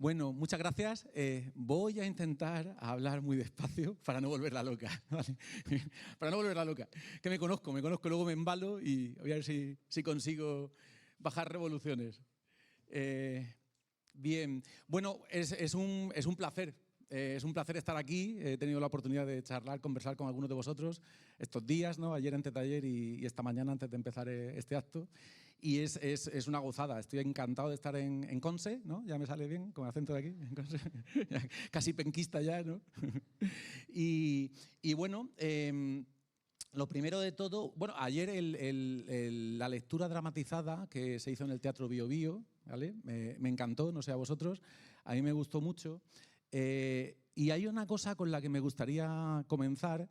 Bueno, muchas gracias. Voy a intentar hablar muy despacio para no volverla loca, ¿vale? Para no volverla loca. Que me conozco, luego me embalo y voy a ver si consigo bajar revoluciones. Bien, bueno, es un placer. Es un placer estar aquí. He tenido la oportunidad de charlar, conversar con algunos de vosotros estos días, ¿no? Ayer antes de ayer y esta mañana antes de empezar este acto. Y es una gozada. Estoy encantado de estar en Conse, ¿no? Ya me sale bien con acento de aquí. En Conse. Casi penquista ya, ¿no? y bueno, lo primero de todo, bueno, ayer la lectura dramatizada que se hizo en el Teatro Bio Bio, ¿vale? Me encantó, no sé a vosotros, a mí me gustó mucho. Y hay una cosa con la que me gustaría comenzar,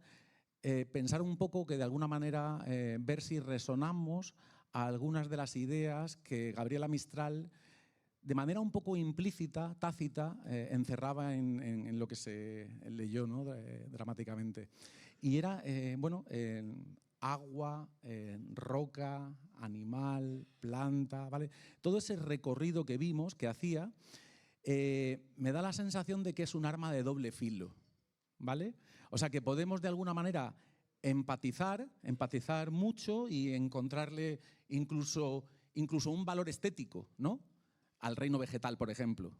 pensar un poco que de alguna manera ver si resonamos a algunas de las ideas que Gabriela Mistral, de manera un poco implícita, tácita, encerraba en lo que se leyó, ¿no? Dramáticamente. Y era, bueno, agua, roca, animal, planta, ¿vale? Todo ese recorrido que vimos, que hacía, me da la sensación de que es un arma de doble filo, ¿vale? O sea, que podemos de alguna manera empatizar mucho y encontrarle incluso un valor estético, ¿no? Al reino vegetal, por ejemplo,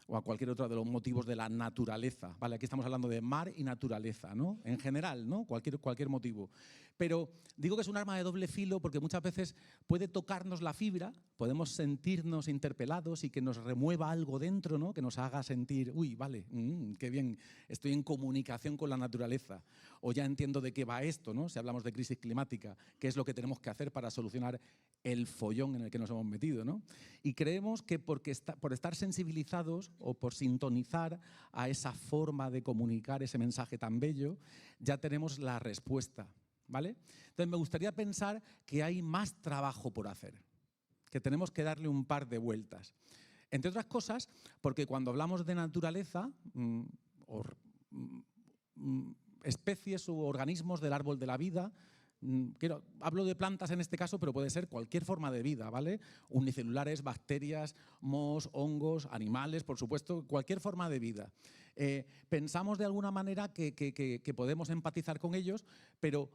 o a cualquier otro de los motivos de la naturaleza, ¿vale? Aquí estamos hablando de mar y naturaleza, ¿no? En general, ¿no? Cualquier motivo. Pero digo que es un arma de doble filo porque muchas veces puede tocarnos la fibra, podemos sentirnos interpelados y que nos remueva algo dentro, ¿no? Que nos haga sentir, uy, vale, qué bien, estoy en comunicación con la naturaleza. O ya entiendo de qué va esto, ¿no? Si hablamos de crisis climática, qué es lo que tenemos que hacer para solucionar el follón en el que nos hemos metido, ¿no? Y creemos que por estar sensibilizados o por sintonizar a esa forma de comunicar ese mensaje tan bello, ya tenemos la respuesta, ¿vale? Entonces me gustaría pensar que hay más trabajo por hacer, que tenemos que darle un par de vueltas. Entre otras cosas, porque cuando hablamos de naturaleza, especies u organismos del árbol de la vida, hablo de plantas en este caso, pero puede ser cualquier forma de vida, ¿vale? Unicelulares, bacterias, mohos, hongos, animales, por supuesto, cualquier forma de vida. Pensamos de alguna manera que podemos empatizar con ellos, pero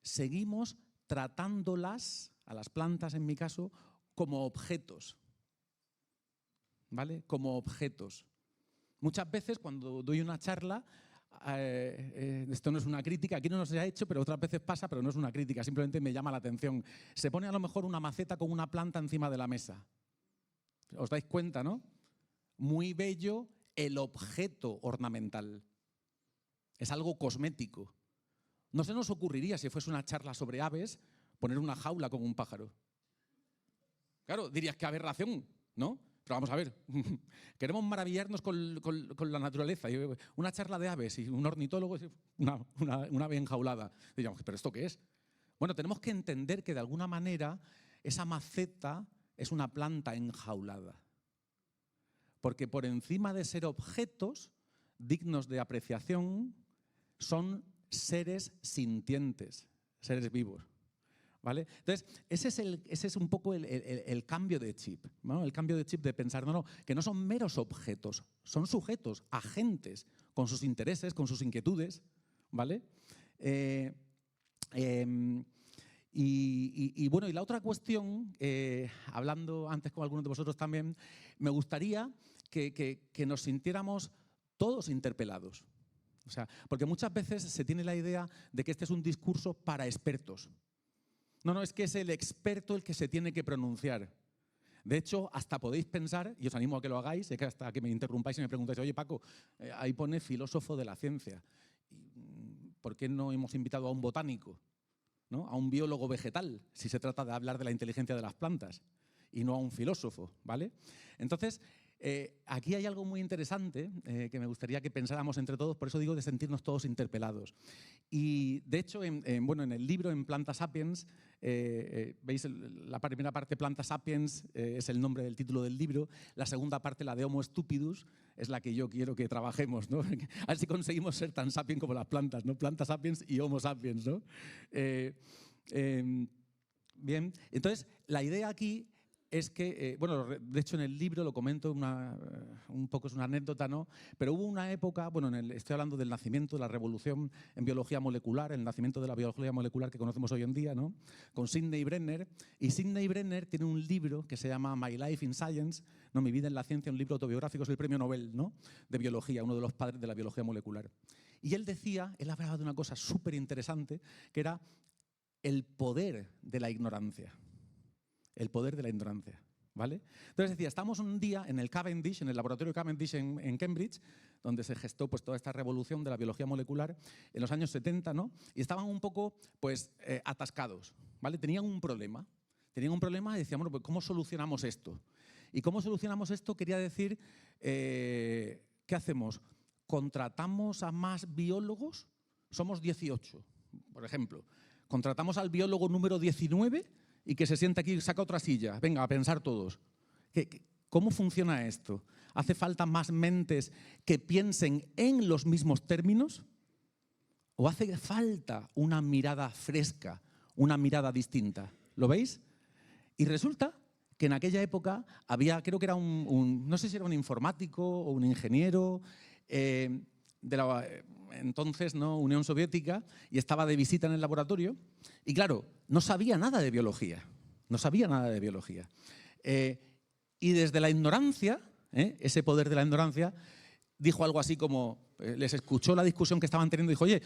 seguimos tratándolas, a las plantas en mi caso, como objetos, ¿vale? Como objetos. Muchas veces cuando doy una charla, esto no es una crítica, aquí no se ha hecho, pero otras veces pasa, pero no es una crítica, simplemente me llama la atención. Se pone a lo mejor una maceta con una planta encima de la mesa. ¿Os dais cuenta, no? Muy bello el objeto ornamental. Es algo cosmético. No se nos ocurriría, si fuese una charla sobre aves, poner una jaula con un pájaro. Claro, dirías que aberración, ¿no? Pero vamos a ver, queremos maravillarnos con la naturaleza. Una charla de aves y un ornitólogo, una ave enjaulada. Diríamos, ¿pero esto qué es? Bueno, tenemos que entender que de alguna manera esa maceta es una planta enjaulada. Porque por encima de ser objetos dignos de apreciación, son seres sintientes, seres vivos. ¿Vale? Entonces, ese es un poco el cambio de chip, ¿no? El cambio de chip de pensar, que no son meros objetos, son sujetos, agentes, con sus intereses, con sus inquietudes, ¿vale? Bueno, y la otra cuestión, hablando antes con algunos de vosotros también, me gustaría que nos sintiéramos todos interpelados. O sea, porque muchas veces se tiene la idea de que este es un discurso para expertos. No, es que es el experto el que se tiene que pronunciar. De hecho, hasta podéis pensar, y os animo a que lo hagáis, que hasta que me interrumpáis y me preguntáis, oye Paco, ahí pone filósofo de la ciencia. ¿Por qué no hemos invitado a un botánico, ¿no? A un biólogo vegetal, si se trata de hablar de la inteligencia de las plantas, y no a un filósofo, ¿vale? Entonces, aquí hay algo muy interesante que me gustaría que pensáramos entre todos, por eso digo de sentirnos todos interpelados. Y de hecho, en el libro, en Planta Sapiens, veis la primera parte, Planta Sapiens, es el nombre del título del libro. La segunda parte, la de Homo Stupidus, es la que yo quiero que trabajemos, ¿no? A ver si conseguimos ser tan sapiens como las plantas, ¿no? Planta Sapiens y Homo Sapiens, ¿no? Bien, entonces la idea aquí es que, bueno, de hecho en el libro lo comento un poco, es una anécdota, ¿no? Pero hubo una época, bueno, estoy hablando del nacimiento, de la revolución en biología molecular, el nacimiento de la biología molecular que conocemos hoy en día, ¿no? Con Sidney Brenner. Y Sidney Brenner tiene un libro que se llama My Life in Science, ¿no? Mi vida en la ciencia, un libro autobiográfico, es el premio Nobel, ¿no? De biología, uno de los padres de la biología molecular. Y él hablaba de una cosa súper interesante, que era el poder de la ignorancia. El poder de la ignorancia, ¿vale? Entonces decía, estamos un día en el Cavendish, en el laboratorio Cavendish en Cambridge, donde se gestó pues, toda esta revolución de la biología molecular en los años 70, ¿no? Y estaban un poco pues, atascados, ¿vale? Tenían un problema y decían, bueno, pues ¿cómo solucionamos esto? Y cómo solucionamos esto quería decir, ¿qué hacemos? ¿Contratamos a más biólogos? Somos 18, por ejemplo. ¿Contratamos al biólogo número 19? Y que se sienta aquí y saca otra silla. Venga, a pensar todos. ¿Cómo funciona esto? ¿Hace falta más mentes que piensen en los mismos términos? ¿O hace falta una mirada fresca, una mirada distinta? ¿Lo veis? Y resulta que en aquella época había, creo que era no sé si era un informático o un ingeniero de la entonces, ¿no? Unión Soviética, y estaba de visita en el laboratorio y claro, no sabía nada de biología, y desde la ignorancia, ese poder de la ignorancia, dijo algo así como, les escuchó la discusión que estaban teniendo y dijo, oye,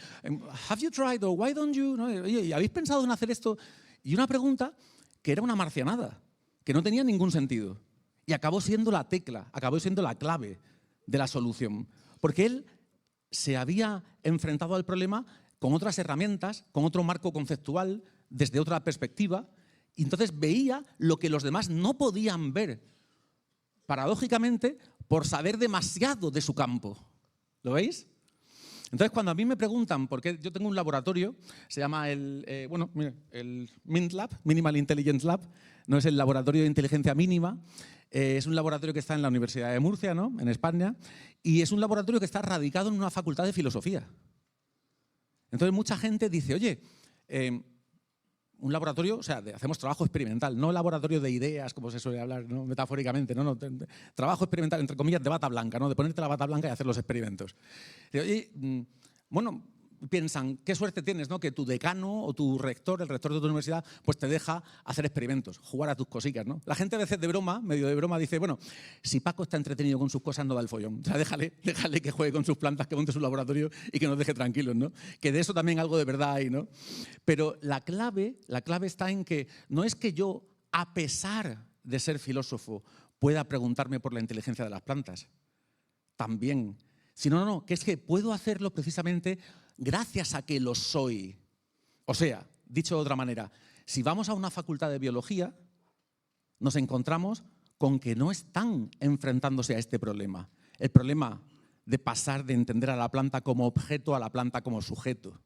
have you tried or why don't you? ¿No? Oye, ¿habéis pensado en hacer esto? Y una pregunta que era una marcianada, que no tenía ningún sentido y acabó siendo la tecla, acabó siendo la clave de la solución, porque él se había enfrentado al problema con otras herramientas, con otro marco conceptual, desde otra perspectiva, y entonces veía lo que los demás no podían ver, paradójicamente, por saber demasiado de su campo. ¿Lo veis? Entonces, cuando a mí me preguntan, porque yo tengo un laboratorio, se llama el MINT Lab, Minimal Intelligence Lab, no es el laboratorio de inteligencia mínima, es un laboratorio que está en la Universidad de Murcia, ¿no? En España, y es un laboratorio que está radicado en una facultad de filosofía. Entonces, mucha gente dice, oye, un laboratorio, o sea, hacemos trabajo experimental, no laboratorio de ideas, como se suele hablar, ¿no? Metafóricamente, no, trabajo experimental, entre comillas, de bata blanca, ¿no? De ponerte la bata blanca y hacer los experimentos. Y, oye, bueno, piensan, qué suerte tienes, ¿no? Que tu decano o tu rector, el rector de tu universidad, pues te deja hacer experimentos, jugar a tus cositas, ¿no? La gente a veces de broma, medio de broma, dice, bueno, si Paco está entretenido con sus cosas, no da el follón. O sea, déjale que juegue con sus plantas, que monte su laboratorio y que nos deje tranquilos, ¿no? Que de eso también algo de verdad hay, ¿no? Pero la clave está en que no es que yo, a pesar de ser filósofo, pueda preguntarme por la inteligencia de las plantas. También. Sino, no, que es que puedo hacerlo precisamente gracias a que lo soy. O sea, dicho de otra manera, si vamos a una facultad de biología, nos encontramos con que no están enfrentándose a este problema. El problema de pasar de entender a la planta como objeto a la planta como sujeto.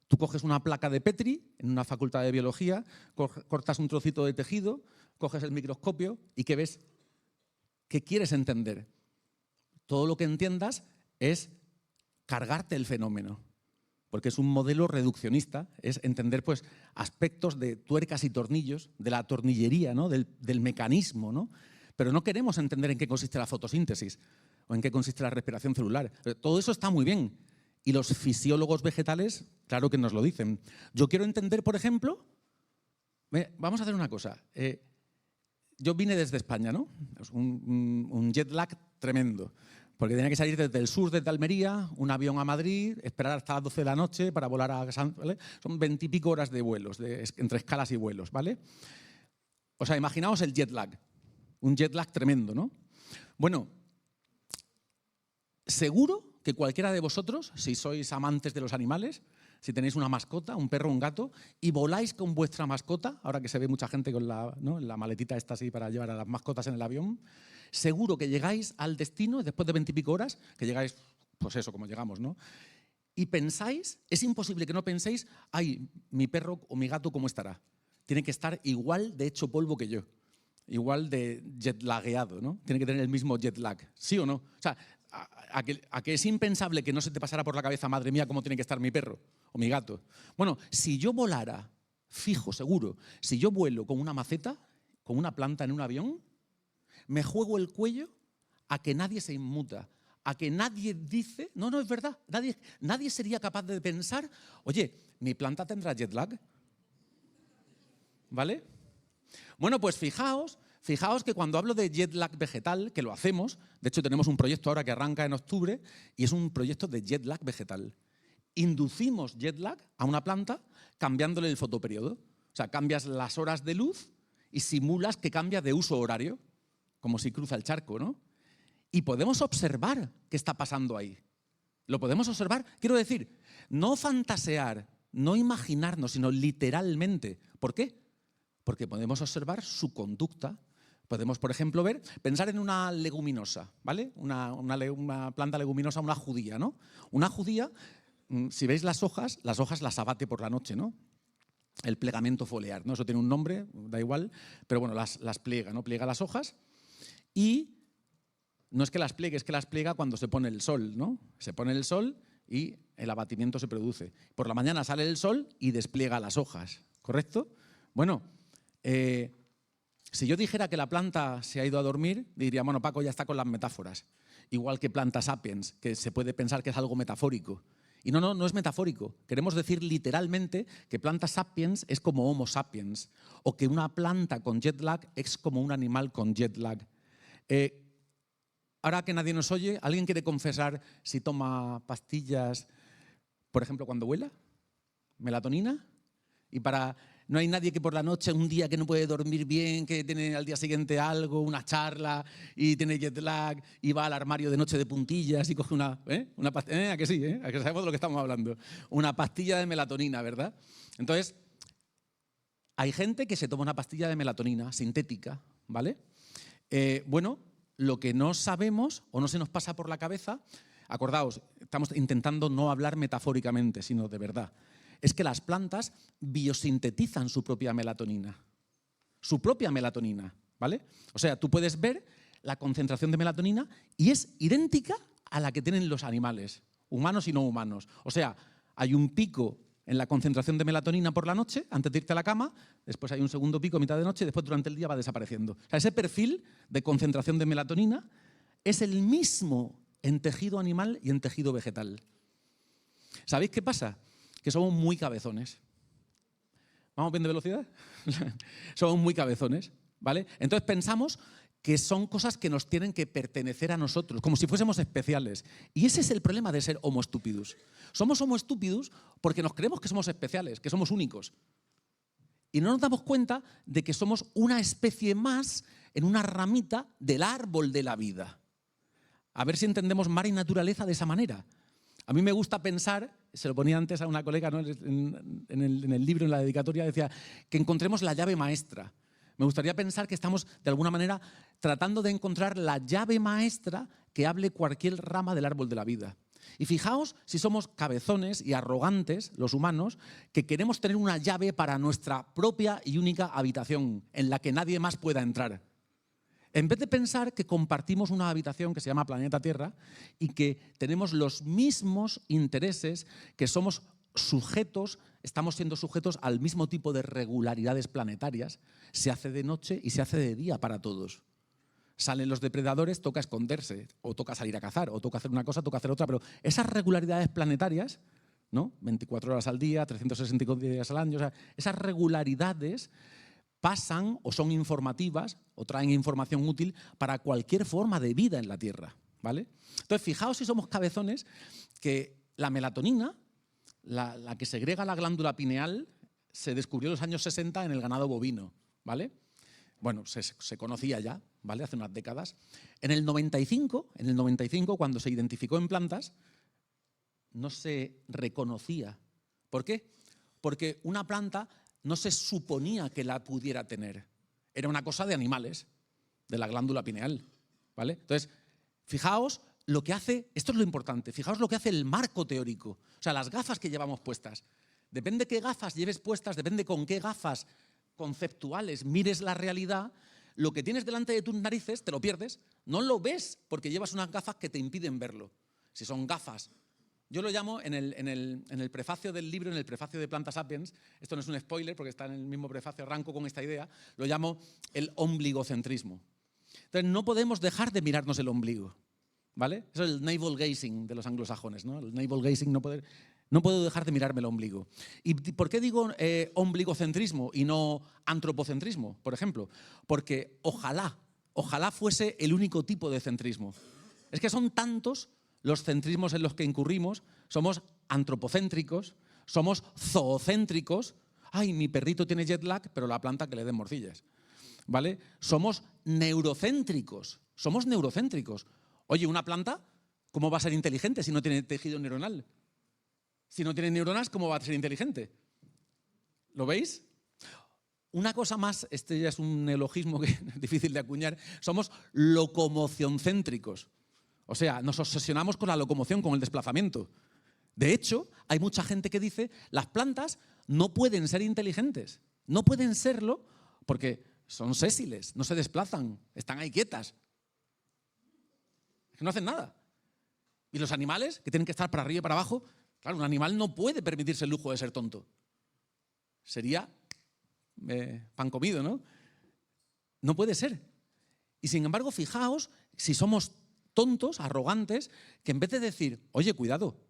Tú coges una placa de Petri en una facultad de biología, cortas un trocito de tejido, coges el microscopio y ¿qué ves? ¿Qué quieres entender? Todo lo que entiendas es cargarte el fenómeno, porque es un modelo reduccionista, es entender pues, aspectos de tuercas y tornillos, de la tornillería, ¿no? del mecanismo, ¿no? Pero no queremos entender en qué consiste la fotosíntesis o en qué consiste la respiración celular. Todo eso está muy bien y los fisiólogos vegetales, claro que nos lo dicen. Yo quiero entender, por ejemplo, vamos a hacer una cosa. Yo vine desde España, ¿no? Es un jet lag tremendo. Porque tenía que salir desde el sur, desde Almería, un avión a Madrid, esperar hasta las 12 de la noche para volar a San... ¿vale? Son 20 y pico horas de vuelos, entre escalas y vuelos, ¿vale? O sea, imaginaos el jet lag. Un jet lag tremendo, ¿no? Bueno, seguro que cualquiera de vosotros, si sois amantes de los animales, si tenéis una mascota, un perro, un gato, y voláis con vuestra mascota, ahora que se ve mucha gente con la maletita esta así para llevar a las mascotas en el avión, seguro que llegáis al destino, después de 20 y pico horas, que llegáis, pues eso, como llegamos, ¿no? Y pensáis, es imposible que no penséis, ay, mi perro o mi gato, ¿cómo estará? Tiene que estar igual de hecho polvo que yo, igual de jetlagueado, ¿no? Tiene que tener el mismo jet lag, ¿sí o no? O sea, a que es impensable que no se te pasara por la cabeza, madre mía, cómo tiene que estar mi perro o mi gato. Bueno, si yo volara, fijo, seguro, si yo vuelo con una maceta con una planta en un avión? Me juego el cuello a que nadie se inmuta, a que nadie dice, no, es verdad, nadie sería capaz de pensar, oye, mi planta tendrá jet lag, ¿vale? Bueno, pues fijaos que cuando hablo de jet lag vegetal, que lo hacemos, de hecho tenemos un proyecto ahora que arranca en octubre y es un proyecto de jet lag vegetal. Inducimos jet lag a una planta cambiándole el fotoperiodo. O sea, cambias las horas de luz y simulas que cambia de uso horario, como si cruza el charco, ¿no? Y podemos observar qué está pasando ahí. Lo podemos observar, quiero decir, no fantasear, no imaginarnos, sino literalmente. ¿Por qué? Porque podemos observar su conducta. Podemos, por ejemplo, pensar en una leguminosa, ¿vale? Una planta leguminosa, una judía, ¿no? Una judía, si veis las hojas las abate por la noche, ¿no? El plegamiento foliar, ¿no? Eso tiene un nombre, da igual, pero bueno, las pliega, ¿no? Pliega las hojas y no es que las pliegue, es que las pliega cuando se pone el sol, ¿no? Se pone el sol y el abatimiento se produce. Por la mañana sale el sol y despliega las hojas, ¿correcto? Bueno, si yo dijera que la planta se ha ido a dormir, diría, bueno, Paco ya está con las metáforas. Igual que Planta Sapiens, que se puede pensar que es algo metafórico. Y no es metafórico. Queremos decir literalmente que Planta Sapiens es como Homo sapiens, o que una planta con jet lag es como un animal con jet lag. Ahora que nadie nos oye, ¿alguien quiere confesar si toma pastillas, por ejemplo, cuando vuela? ¿Melatonina? Y no hay nadie que por la noche, un día que no puede dormir bien, que tiene al día siguiente algo, una charla y tiene jet lag y va al armario de noche de puntillas y coge una pastilla, ¿a que sí? ¿A que sabemos de lo que estamos hablando? Una pastilla de melatonina, ¿verdad? Entonces, hay gente que se toma una pastilla de melatonina sintética, ¿vale? Bueno, lo que no sabemos o no se nos pasa por la cabeza, acordaos, estamos intentando no hablar metafóricamente, sino de verdad, es que las plantas biosintetizan su propia melatonina. Su propia melatonina, ¿vale? O sea, tú puedes ver la concentración de melatonina y es idéntica a la que tienen los animales, humanos y no humanos. O sea, hay un pico en la concentración de melatonina por la noche, antes de irte a la cama, después hay un segundo pico a mitad de noche y después durante el día va desapareciendo. O sea, ese perfil de concentración de melatonina es el mismo en tejido animal y en tejido vegetal. ¿Sabéis qué pasa? Que somos muy cabezones. ¿Vamos bien de velocidad? Somos muy cabezones, ¿vale? Entonces pensamos que son cosas que nos tienen que pertenecer a nosotros, como si fuésemos especiales. Y ese es el problema de ser homo stupidus. Somos homo stupidus porque nos creemos que somos especiales, que somos únicos. Y no nos damos cuenta de que somos una especie más en una ramita del árbol de la vida. A ver si entendemos mar y naturaleza de esa manera. A mí me gusta pensar, se lo ponía antes a una colega, ¿no? en el libro, en la dedicatoria, decía que encontremos la llave maestra. Me gustaría pensar que estamos, de alguna manera, tratando de encontrar la llave maestra que hable cualquier rama del árbol de la vida. Y fijaos si somos cabezones y arrogantes, los humanos, que queremos tener una llave para nuestra propia y única habitación, en la que nadie más pueda entrar. En vez de pensar que compartimos una habitación que se llama planeta Tierra y que tenemos los mismos intereses, que somos sujetos, estamos siendo sujetos al mismo tipo de regularidades planetarias, se hace de noche y se hace de día para todos. Salen los depredadores, toca esconderse, o toca salir a cazar, o toca hacer una cosa, toca hacer otra, pero esas regularidades planetarias, ¿no? 24 horas al día, 365 días al año, o sea, esas regularidades pasan o son informativas o traen información útil para cualquier forma de vida en la Tierra, ¿vale? Entonces, fijaos si somos cabezones que la melatonina, la que segrega la glándula pineal, se descubrió en los años 60 en el ganado bovino, ¿vale? Bueno, se conocía ya, ¿vale? Hace unas décadas. En el 95, cuando se identificó en plantas, no se reconocía. ¿Por qué? Porque una planta no se suponía que la pudiera tener. Era una cosa de animales, de la glándula pineal, ¿vale? Entonces, fijaos lo que hace, esto es lo importante, fijaos lo que hace el marco teórico, o sea, las gafas que llevamos puestas. Depende qué gafas lleves puestas, depende con qué gafas conceptuales mires la realidad, lo que tienes delante de tus narices te lo pierdes, no lo ves porque llevas unas gafas que te impiden verlo. Si son gafas Yo lo llamo en el prefacio del libro, en el prefacio de Planta Sapiens, esto no es un spoiler porque está en el mismo prefacio, arranco con esta idea, lo llamo el ombligocentrismo. Entonces no podemos dejar de mirarnos el ombligo, ¿vale? Eso es el navel gazing de los anglosajones, ¿no? El navel gazing, no puedo dejar de mirarme el ombligo. ¿Y por qué digo ombligocentrismo y no antropocentrismo, por ejemplo? Porque ojalá fuese el único tipo de centrismo. Es que son tantos los centrismos en los que incurrimos. Somos antropocéntricos, somos zoocéntricos. Ay, mi perrito tiene jet lag, pero la planta que le den morcillas, ¿vale? Somos neurocéntricos, Oye, una planta, ¿cómo va a ser inteligente si no tiene tejido neuronal? Si no tiene neuronas, ¿cómo va a ser inteligente? ¿Lo veis? Una cosa más, este ya es un neologismo que es difícil de acuñar, somos locomocioncéntricos. O sea, nos obsesionamos con la locomoción, con el desplazamiento. De hecho, hay mucha gente que dice las plantas no pueden ser inteligentes. No pueden serlo porque son sésiles, no se desplazan, están ahí quietas. Es que no hacen nada. Y los animales, que tienen que estar para arriba y para abajo, claro, un animal no puede permitirse el lujo de ser tonto. Sería pan comido, ¿no? No puede ser. Y sin embargo, fijaos, si somos tontos, arrogantes, que en vez de decir, oye, cuidado,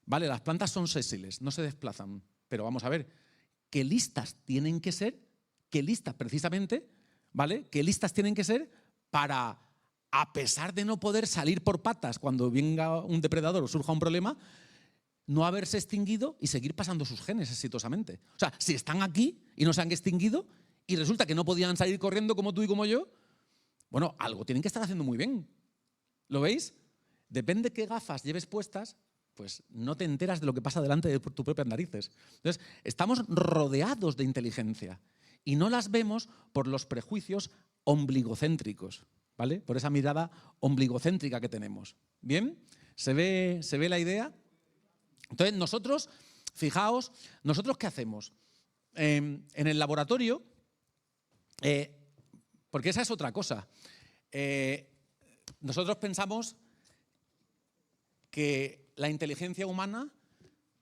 vale, las plantas son sésiles, no se desplazan, pero vamos a ver, qué listas tienen que ser, qué listas precisamente, ¿vale? Qué listas tienen que ser para, a pesar de no poder salir por patas cuando venga un depredador o surja un problema, no haberse extinguido y seguir pasando sus genes exitosamente. O sea, si están aquí y no se han extinguido y resulta que no podían salir corriendo como tú y como yo, bueno, algo tienen que estar haciendo muy bien. ¿Lo veis? Depende qué gafas lleves puestas, pues no te enteras de lo que pasa delante de tus propias narices. Entonces, estamos rodeados de inteligencia y no las vemos por los prejuicios ombligocéntricos, ¿vale? Por esa mirada ombligocéntrica que tenemos. ¿Bien? ¿Se ve la idea? Entonces, nosotros, fijaos, ¿nosotros qué hacemos? En el laboratorio, porque esa es otra cosa. Nosotros pensamos que la inteligencia humana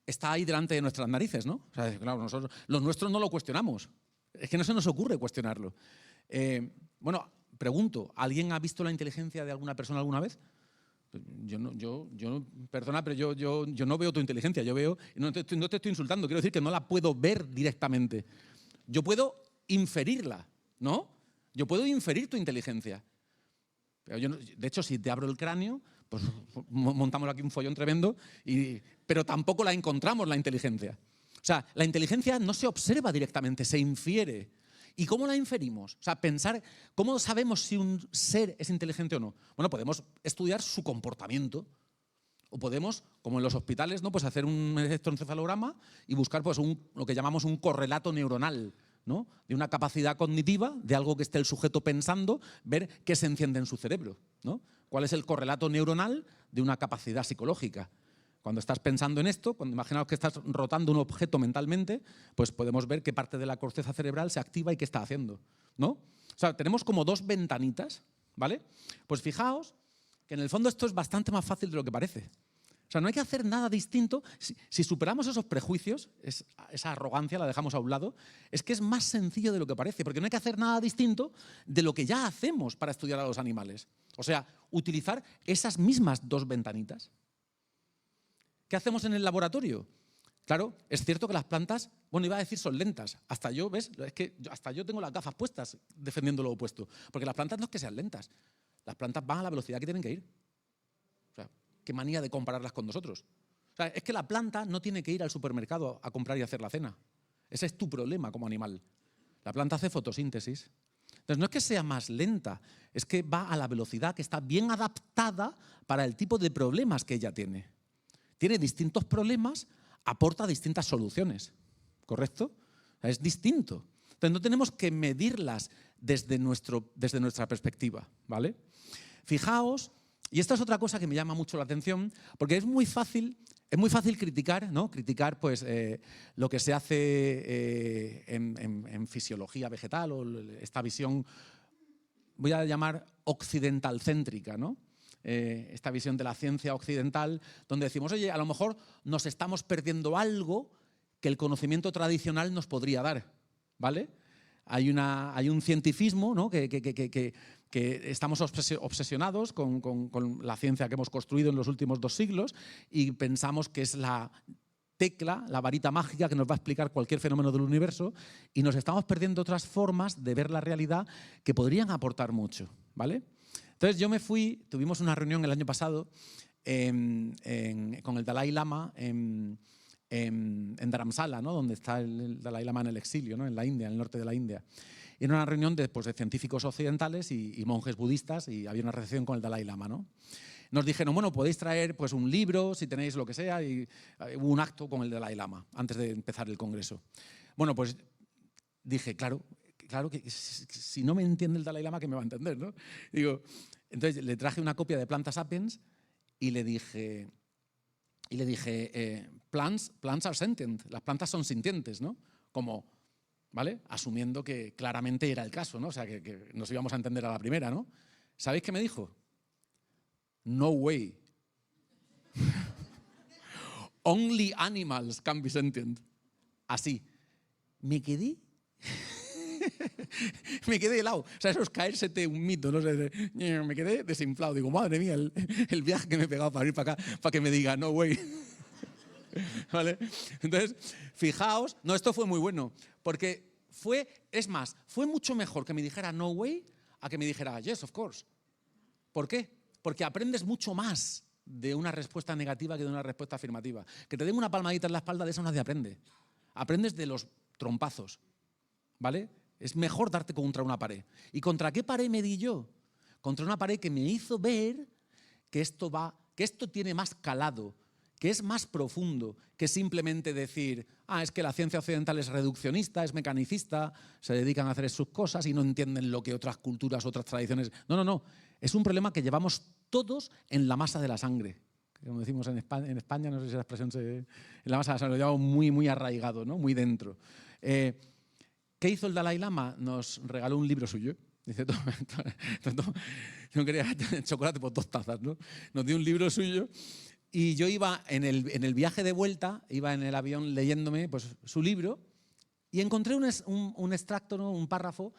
está ahí delante de nuestras narices, ¿no? O sea, claro, nosotros, los nuestros no lo cuestionamos. Es que no se nos ocurre cuestionarlo. Bueno, pregunto, ¿alguien ha visto la inteligencia de alguna persona alguna vez? Perdona, pero yo no veo tu inteligencia, yo veo, no te estoy insultando, quiero decir que no la puedo ver directamente. Yo puedo inferirla, ¿no? Yo puedo inferir tu inteligencia. Pero de hecho, si te abro el cráneo, pues montamos aquí un follón tremendo, pero tampoco la encontramos, la inteligencia. O sea, la inteligencia no se observa directamente, se infiere. ¿Y cómo la inferimos? O sea, pensar, ¿cómo sabemos si un ser es inteligente o no? Bueno, podemos estudiar su comportamiento. O podemos, como en los hospitales, ¿no? Pues hacer un electroencefalograma y buscar pues, lo que llamamos un correlato neuronal, ¿no? De una capacidad cognitiva, de algo que esté el sujeto pensando, ver qué se enciende en su cerebro, ¿no? ¿Cuál es el correlato neuronal de una capacidad psicológica? Cuando estás pensando en esto, cuando imaginaos que estás rotando un objeto mentalmente, pues podemos ver qué parte de la corteza cerebral se activa y qué está haciendo, ¿no? O sea, tenemos como dos ventanitas, ¿vale? Pues fijaos que en el fondo esto es bastante más fácil de lo que parece. O sea, no hay que hacer nada distinto. Si superamos esos prejuicios, esa arrogancia la dejamos a un lado, es que es más sencillo de lo que parece, porque no hay que hacer nada distinto de lo que ya hacemos para estudiar a los animales. O sea, utilizar esas mismas dos ventanitas. ¿Qué hacemos en el laboratorio? Claro, es cierto que las plantas, bueno, iba a decir son lentas. Hasta yo, ¿ves? Es que hasta yo tengo las gafas puestas defendiendo lo opuesto. Porque las plantas no es que sean lentas. Las plantas van a la velocidad que tienen que ir. O sea, qué manía de compararlas con nosotros. O sea, es que la planta no tiene que ir al supermercado a comprar y hacer la cena. Ese es tu problema como animal. La planta hace fotosíntesis. Entonces, no es que sea más lenta, es que va a la velocidad que está bien adaptada para el tipo de problemas que ella tiene. Tiene distintos problemas, aporta distintas soluciones, ¿correcto? O sea, es distinto. Entonces no tenemos que medirlas desde nuestra perspectiva, ¿vale? Fijaos, y esta es otra cosa que me llama mucho la atención, porque es muy fácil criticar, ¿no? Criticar pues, lo que se hace en fisiología vegetal o esta visión, voy a llamar occidentalcéntrica, ¿no? esta visión de la ciencia occidental, donde decimos, oye, a lo mejor nos estamos perdiendo algo que el conocimiento tradicional nos podría dar, ¿vale? Hay un cientificismo, ¿no? que estamos obsesionados con la ciencia que hemos construido en los últimos 2 siglos y pensamos que es la tecla, la varita mágica que nos va a explicar cualquier fenómeno del universo, y nos estamos perdiendo otras formas de ver la realidad que podrían aportar mucho, ¿vale? Entonces yo me fui, tuvimos una reunión el año pasado con el Dalai Lama en Dharamsala, ¿no? Donde está el Dalai Lama en el exilio, ¿no? En la India, en el norte de la India. Y era una reunión de científicos occidentales y monjes budistas, y había una recepción con el Dalai Lama, ¿no? Nos dijeron, bueno, podéis traer pues, un libro, si tenéis lo que sea, y hubo un acto con el Dalai Lama antes de empezar el congreso. Bueno, pues dije, claro que si no me entiende el Dalai Lama, ¿qué me va a entender, no? Digo, entonces le traje una copia de Planta Sapiens y le dije, plants are sentient, las plantas son sintientes, ¿no? Como, ¿vale? Asumiendo que claramente era el caso, ¿no? O sea, que nos íbamos a entender a la primera, ¿no? ¿Sabéis qué me dijo? No way. Only animals can be sentient. Así. Me quedé helado. O sea, eso es caérsete un mito, ¿no? Me quedé desinflado. Digo, madre mía, el viaje que me he pegado para ir para acá, para que me diga, no way. ¿Vale? Entonces, fijaos, no, esto fue muy bueno, porque fue mucho mejor que me dijera no way a que me dijera yes, of course. ¿Por qué? Porque aprendes mucho más de una respuesta negativa que de una respuesta afirmativa. Que te den una palmadita en la espalda, de eso nadie aprende. Aprendes de los trompazos, ¿vale? Es mejor darte contra una pared. ¿Y contra qué pared me di yo? Contra una pared que me hizo ver que esto tiene más calado, que es más profundo que simplemente decir, es que la ciencia occidental es reduccionista, es mecanicista, se dedican a hacer sus cosas y no entienden lo que otras culturas, otras tradiciones... No. Es un problema que llevamos todos en la masa de la sangre. Como decimos en España, no sé si la expresión en la masa de la sangre, lo llevamos muy, muy arraigado, ¿no? Muy dentro. ¿Qué hizo el Dalai Lama? Nos regaló un libro suyo. Dice, no quería chocolate por 2 tazas, ¿no? Nos dio un libro suyo. Y yo iba en el viaje de vuelta, iba en el avión leyéndome pues, su libro, y encontré un extracto, ¿no? Un párrafo,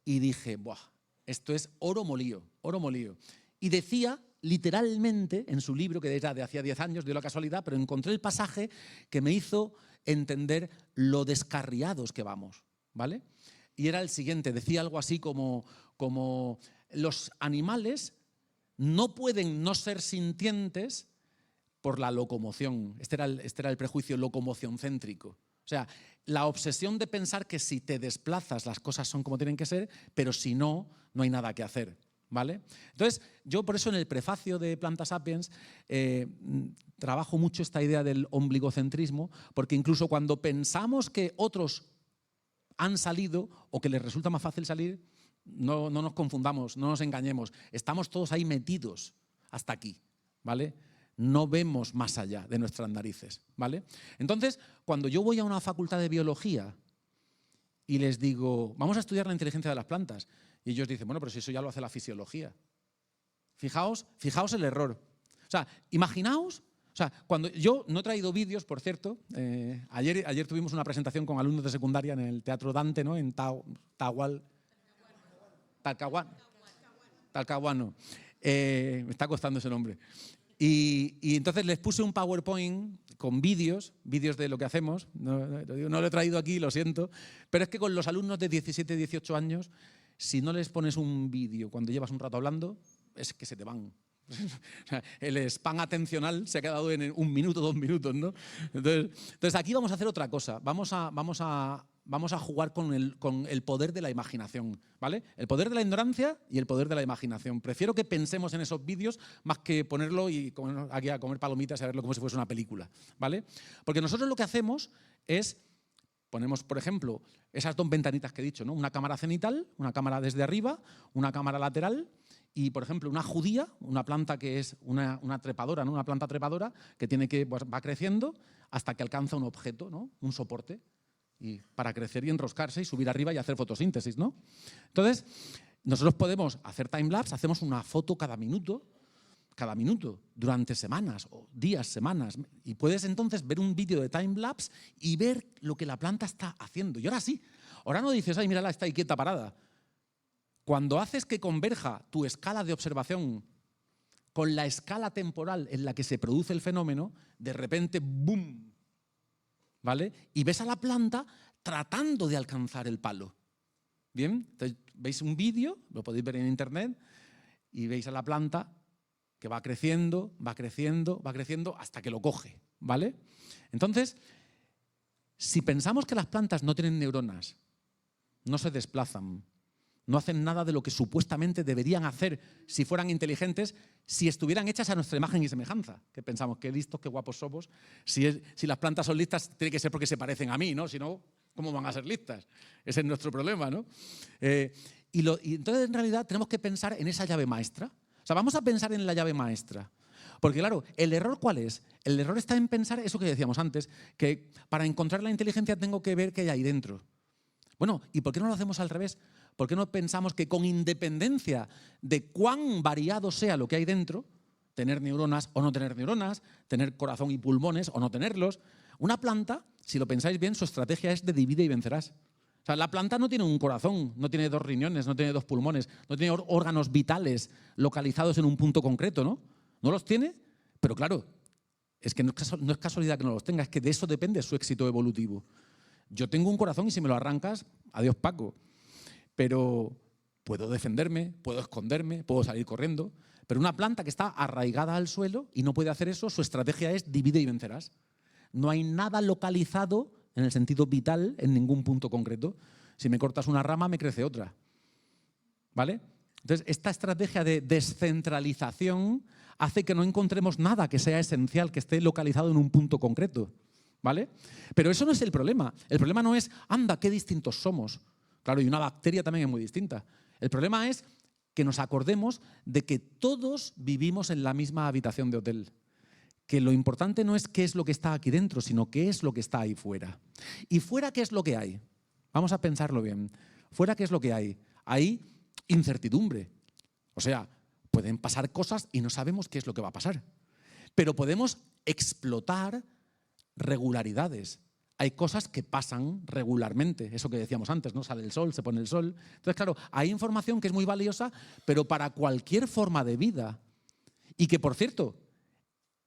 y dije, ¡buah! Esto es oro molido, oro molido. Y decía literalmente en su libro, que era de hacía 10 años, dio la casualidad, pero encontré el pasaje que me hizo entender lo descarriados que vamos, ¿vale? Y era el siguiente, decía algo así como los animales no pueden no ser sintientes por la locomoción. Este era el prejuicio locomoción céntrico. O sea, la obsesión de pensar que si te desplazas las cosas son como tienen que ser, pero si no, no hay nada que hacer, ¿vale? Entonces, yo por eso en el prefacio de Planta Sapiens trabajo mucho esta idea del ombligocentrismo, porque incluso cuando pensamos que otros han salido o que les resulta más fácil salir, no nos confundamos, no nos engañemos. Estamos todos ahí metidos hasta aquí, ¿vale? No vemos más allá de nuestras narices, ¿vale? Entonces, cuando yo voy a una facultad de biología y les digo, vamos a estudiar la inteligencia de las plantas, y ellos dicen, bueno, pero si eso ya lo hace la fisiología. Fijaos el error. O sea, imaginaos, cuando yo no he traído vídeos, por cierto, ayer tuvimos una presentación con alumnos de secundaria en el Teatro Dante, ¿no? En Talcahuano. Me está costando ese nombre. Y entonces les puse un PowerPoint con vídeos de lo que hacemos. No lo he traído aquí, lo siento. Pero es que con los alumnos de 17, 18 años, si no les pones un vídeo cuando llevas un rato hablando, es que se te van. El spam atencional se ha quedado en 1 minuto, 2 minutos, ¿no? Entonces aquí vamos a hacer otra cosa. Vamos a jugar con el poder de la imaginación, ¿vale? El poder de la ignorancia y el poder de la imaginación. Prefiero que pensemos en esos vídeos más que ponerlo y aquí a comer palomitas y a verlo como si fuese una película, ¿vale? Porque nosotros lo que hacemos es, ponemos, por ejemplo, esas 2 ventanitas que he dicho, ¿no? Una cámara cenital, una cámara desde arriba, una cámara lateral y, por ejemplo, una judía, una planta que es una trepadora, ¿no? Una planta trepadora que va creciendo hasta que alcanza un objeto, ¿no? Un soporte. Y para crecer y enroscarse y subir arriba y hacer fotosíntesis, ¿no? Entonces, nosotros podemos hacer timelapse, hacemos una foto cada minuto cada minuto, durante semanas, o días, semanas. Y puedes entonces ver un vídeo de timelapse y ver lo que la planta está haciendo. Y ahora sí, ahora no dices, ay, mírala, está ahí quieta, parada. Cuando haces que converja tu escala de observación con la escala temporal en la que se produce el fenómeno, de repente, ¡boom! ¿Vale? Y ves a la planta tratando de alcanzar el palo. ¿Bien? Entonces, veis un vídeo, lo podéis ver en internet, y veis a la planta que va creciendo, va creciendo, va creciendo hasta que lo coge, ¿vale? Entonces, si pensamos que las plantas no tienen neuronas, no se desplazan, no hacen nada de lo que supuestamente deberían hacer si fueran inteligentes, si estuvieran hechas a nuestra imagen y semejanza, que pensamos, qué listos, qué guapos somos. Si las plantas son listas, tiene que ser porque se parecen a mí, ¿no? Si no, ¿cómo van a ser listas? Ese es nuestro problema, ¿no? Y entonces, en realidad, tenemos que pensar en esa llave maestra. O sea, vamos a pensar en la llave maestra. Porque, claro, ¿el error cuál es? El error está en pensar eso que decíamos antes, que para encontrar la inteligencia tengo que ver qué hay ahí dentro. Bueno, ¿y por qué no lo hacemos al revés? ¿Por qué no pensamos que con independencia de cuán variado sea lo que hay dentro, tener neuronas o no tener neuronas, tener corazón y pulmones o no tenerlos, una planta, si lo pensáis bien, su estrategia es de divide y vencerás. O sea, la planta no tiene un corazón, no tiene 2 riñones, no tiene 2 pulmones, no tiene órganos vitales localizados en un punto concreto, ¿no? No los tiene, pero claro, es que no es casualidad que no los tenga, es que de eso depende su éxito evolutivo. Yo tengo un corazón y si me lo arrancas, adiós Paco. Pero puedo defenderme, puedo esconderme, puedo salir corriendo. Pero una planta que está arraigada al suelo y no puede hacer eso, su estrategia es divide y vencerás. No hay nada localizado en el sentido vital en ningún punto concreto. Si me cortas una rama, me crece otra. ¿Vale? Entonces, esta estrategia de descentralización hace que no encontremos nada que sea esencial, que esté localizado en un punto concreto. ¿Vale? Pero eso no es el problema. El problema no es, anda, qué distintos somos. Claro, y una bacteria también es muy distinta. El problema es que nos acordemos de que todos vivimos en la misma habitación de hotel. Que lo importante no es qué es lo que está aquí dentro, sino qué es lo que está ahí fuera. ¿Y fuera qué es lo que hay? Vamos a pensarlo bien. ¿Fuera qué es lo que hay? Hay incertidumbre. O sea, pueden pasar cosas y no sabemos qué es lo que va a pasar. Pero podemos explotar regularidades. Hay cosas que pasan regularmente, eso que decíamos antes, ¿no? Sale el sol, se pone el sol. Entonces, claro, hay información que es muy valiosa, pero para cualquier forma de vida. Y que, por cierto,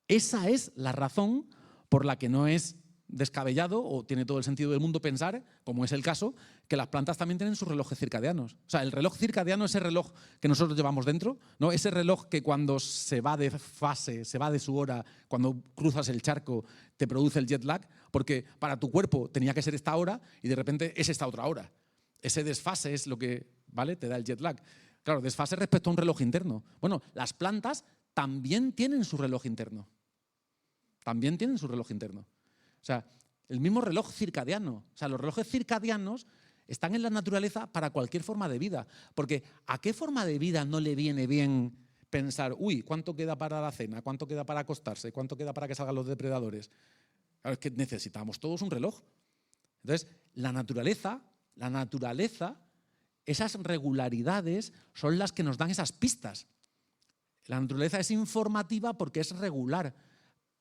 esa es la razón por la que no es descabellado o tiene todo el sentido del mundo pensar, como es el caso, que las plantas también tienen sus relojes circadianos. O sea, el reloj circadiano, ese reloj que nosotros llevamos dentro, ¿no? Ese reloj que cuando se va de fase, se va de su hora, cuando cruzas el charco, te produce el jet lag, porque para tu cuerpo tenía que ser esta hora y de repente es esta otra hora. Ese desfase es lo que, ¿vale?, te da el jet lag. Claro, desfase respecto a un reloj interno. Bueno, las plantas también tienen su reloj interno. También tienen su reloj interno. O sea, el mismo reloj circadiano. O sea, los relojes circadianos están en la naturaleza para cualquier forma de vida. Porque ¿a qué forma de vida no le viene bien pensar, uy, ¿cuánto queda para la cena? ¿Cuánto queda para acostarse? ¿Cuánto queda para que salgan los depredadores? Claro, es que necesitamos todos un reloj. Entonces, la naturaleza, esas regularidades son las que nos dan esas pistas. La naturaleza es informativa porque es regular.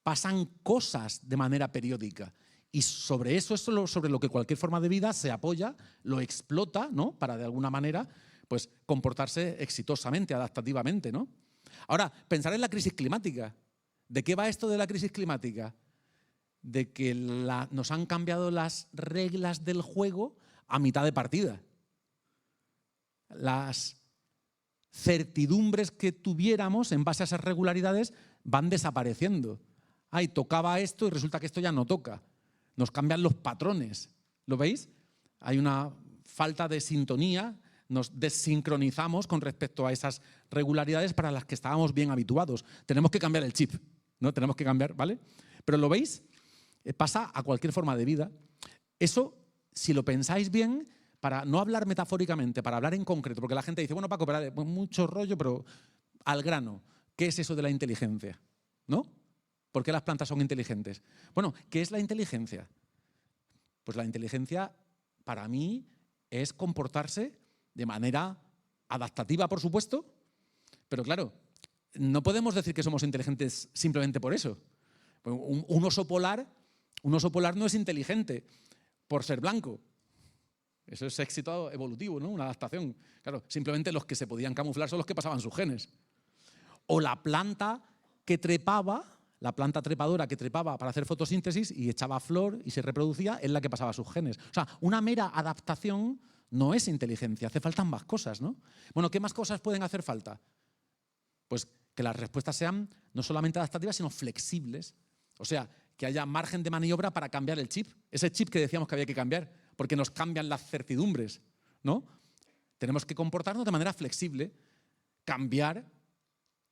Pasan cosas de manera periódica. Y sobre eso es sobre lo que cualquier forma de vida se apoya, lo explota, ¿no?, para de alguna manera pues, comportarse exitosamente, adaptativamente, ¿no? Ahora, pensar en la crisis climática. ¿De qué va esto de la crisis climática? De que nos han cambiado las reglas del juego a mitad de partida. Las certidumbres que tuviéramos en base a esas regularidades van desapareciendo. Ay, tocaba esto y resulta que esto ya no toca. Nos cambian los patrones. ¿Lo veis? Hay una falta de sintonía, nos desincronizamos con respecto a esas regularidades para las que estábamos bien habituados. Tenemos que cambiar el chip, ¿no? Tenemos que cambiar, ¿vale? Pero ¿lo veis? Pasa a cualquier forma de vida. Eso, si lo pensáis bien, para no hablar metafóricamente, para hablar en concreto, porque la gente dice, bueno, Paco, pero mucho rollo, pero al grano. ¿Qué es eso de la inteligencia? ¿No? ¿Por qué las plantas son inteligentes? Bueno, ¿qué es la inteligencia? Pues la inteligencia, para mí, es comportarse de manera adaptativa, por supuesto, pero claro, no podemos decir que somos inteligentes simplemente por eso. Un oso polar no es inteligente por ser blanco. Eso es éxito evolutivo, ¿no? Una adaptación. Claro, simplemente los que se podían camuflar son los que pasaban sus genes. O la planta que trepaba, la planta trepadora que trepaba para hacer fotosíntesis y echaba flor y se reproducía, es la que pasaba sus genes. O sea, una mera adaptación no es inteligencia, hace falta más cosas, ¿no? Bueno, ¿qué más cosas pueden hacer falta? Pues que las respuestas sean no solamente adaptativas, sino flexibles. O sea, que haya margen de maniobra para cambiar el chip. Ese chip que decíamos que había que cambiar, porque nos cambian las certidumbres, ¿no? Tenemos que comportarnos de manera flexible, cambiar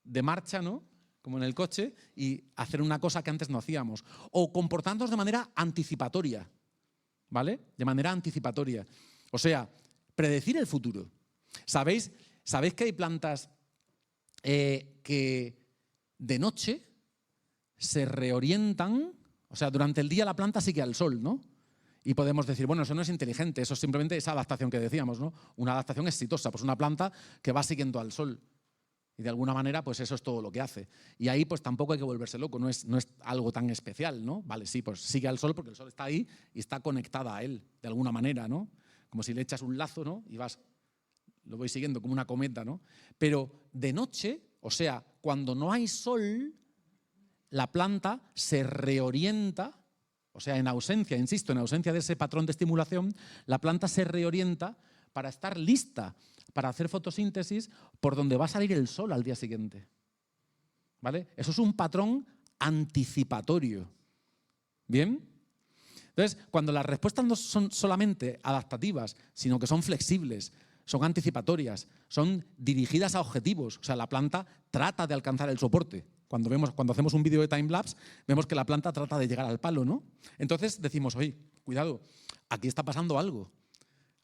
de marcha, ¿no? Como en el coche, y hacer una cosa que antes no hacíamos. O comportarnos de manera anticipatoria, ¿vale? De manera anticipatoria. O sea, predecir el futuro. ¿Sabéis que hay plantas que de noche se reorientan? O sea, durante el día la planta sigue al sol, ¿no? Y podemos decir, bueno, eso no es inteligente, eso es simplemente esa adaptación que decíamos, ¿no? Una adaptación exitosa, pues una planta que va siguiendo al sol. Y de alguna manera, pues eso es todo lo que hace. Y ahí, pues tampoco hay que volverse loco, no es algo tan especial, ¿no? Vale, sí, pues sigue al sol porque el sol está ahí y está conectada a él, de alguna manera, ¿no? Como si le echas un lazo, ¿no? Y lo voy siguiendo como una cometa, ¿no? Pero de noche, o sea, cuando no hay sol, la planta se reorienta, o sea, en ausencia, insisto, en ausencia de ese patrón de estimulación, la planta se reorienta para estar lista para hacer fotosíntesis por donde va a salir el sol al día siguiente. ¿Vale? Eso es un patrón anticipatorio. ¿Bien? Entonces, cuando las respuestas no son solamente adaptativas, sino que son flexibles, son anticipatorias, son dirigidas a objetivos, o sea, la planta trata de alcanzar el soporte. Cuando hacemos un vídeo de timelapse, vemos que la planta trata de llegar al palo, ¿no? Entonces decimos, oye, cuidado, aquí está pasando algo.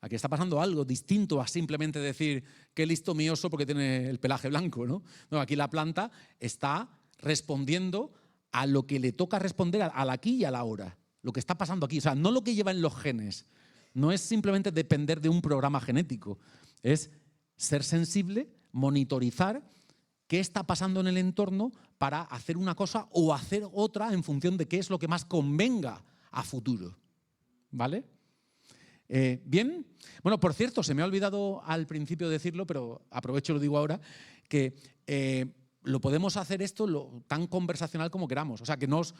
Aquí está pasando algo distinto a simplemente decir qué listo mi oso porque tiene el pelaje blanco, ¿no? No, aquí la planta está respondiendo a lo que le toca responder al aquí y a la ahora. Lo que está pasando aquí, o sea, no lo que lleva en los genes. No es simplemente depender de un programa genético. Es ser sensible, monitorizar qué está pasando en el entorno para hacer una cosa o hacer otra en función de qué es lo que más convenga a futuro. ¿Vale? ¿Bien? Bueno, por cierto, se me ha olvidado al principio decirlo, pero aprovecho y lo digo ahora, que lo podemos hacer esto tan conversacional como queramos. O sea, que no os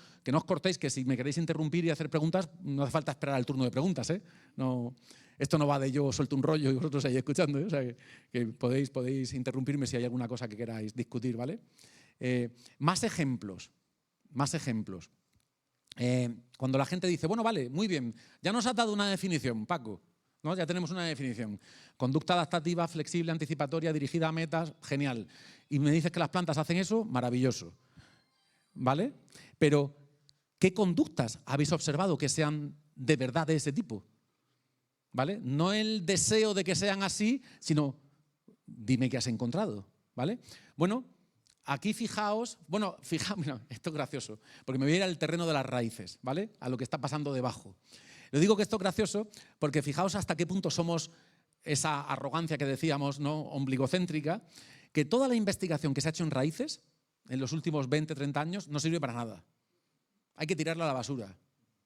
cortéis, que si me queréis interrumpir y hacer preguntas, no hace falta esperar al turno de preguntas, ¿eh? No, esto no va de yo suelto un rollo y vosotros ahí escuchando, ¿eh? O sea, que podéis interrumpirme si hay alguna cosa que queráis discutir, ¿vale? Más ejemplos. Cuando la gente dice, bueno, vale, muy bien, ya nos has dado una definición, Paco, ¿no? Ya tenemos una definición. Conducta adaptativa, flexible, anticipatoria, dirigida a metas, genial. Y me dices que las plantas hacen eso, maravilloso. ¿Vale? Pero, ¿qué conductas habéis observado que sean de verdad de ese tipo? ¿Vale? No el deseo de que sean así, sino dime qué has encontrado. ¿Vale? Bueno, aquí fijaos, bueno, esto es gracioso, porque me voy a ir al terreno de las raíces, ¿vale? A lo que está pasando debajo. Lo digo que esto es gracioso porque fijaos hasta qué punto somos esa arrogancia que decíamos, ¿no? Ombligocéntrica, que toda la investigación que se ha hecho en raíces en los últimos 20, 30 años no sirve para nada. Hay que tirarla a la basura.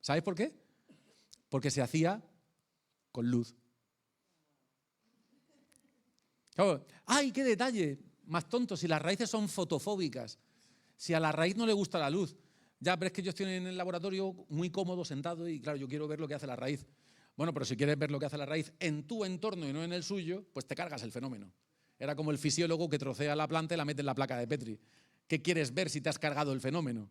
¿Sabéis por qué? Porque se hacía con luz. Claro, ¡ay, qué detalle! Más tonto, si las raíces son fotofóbicas, si a la raíz no le gusta la luz. Ya, pero es que yo estoy en el laboratorio muy cómodo, sentado, y claro, yo quiero ver lo que hace la raíz. Bueno, pero si quieres ver lo que hace la raíz en tu entorno y no en el suyo, pues te cargas el fenómeno. Era como el fisiólogo que trocea la planta y la mete en la placa de Petri. ¿Qué quieres ver si te has cargado el fenómeno?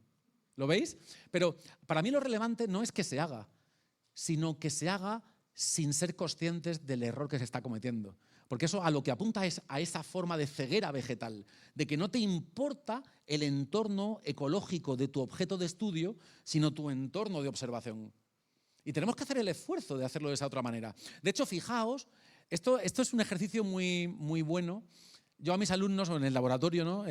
¿Lo veis? Pero para mí lo relevante no es que se haga, sino que se haga sin ser conscientes del error que se está cometiendo. Porque eso a lo que apunta es a esa forma de ceguera vegetal, de que no te importa el entorno ecológico de tu objeto de estudio, sino tu entorno de observación. Y tenemos que hacer el esfuerzo de hacerlo de esa otra manera. De hecho, fijaos, esto es un ejercicio muy, muy bueno. Yo a mis alumnos, o en el laboratorio, ¿no?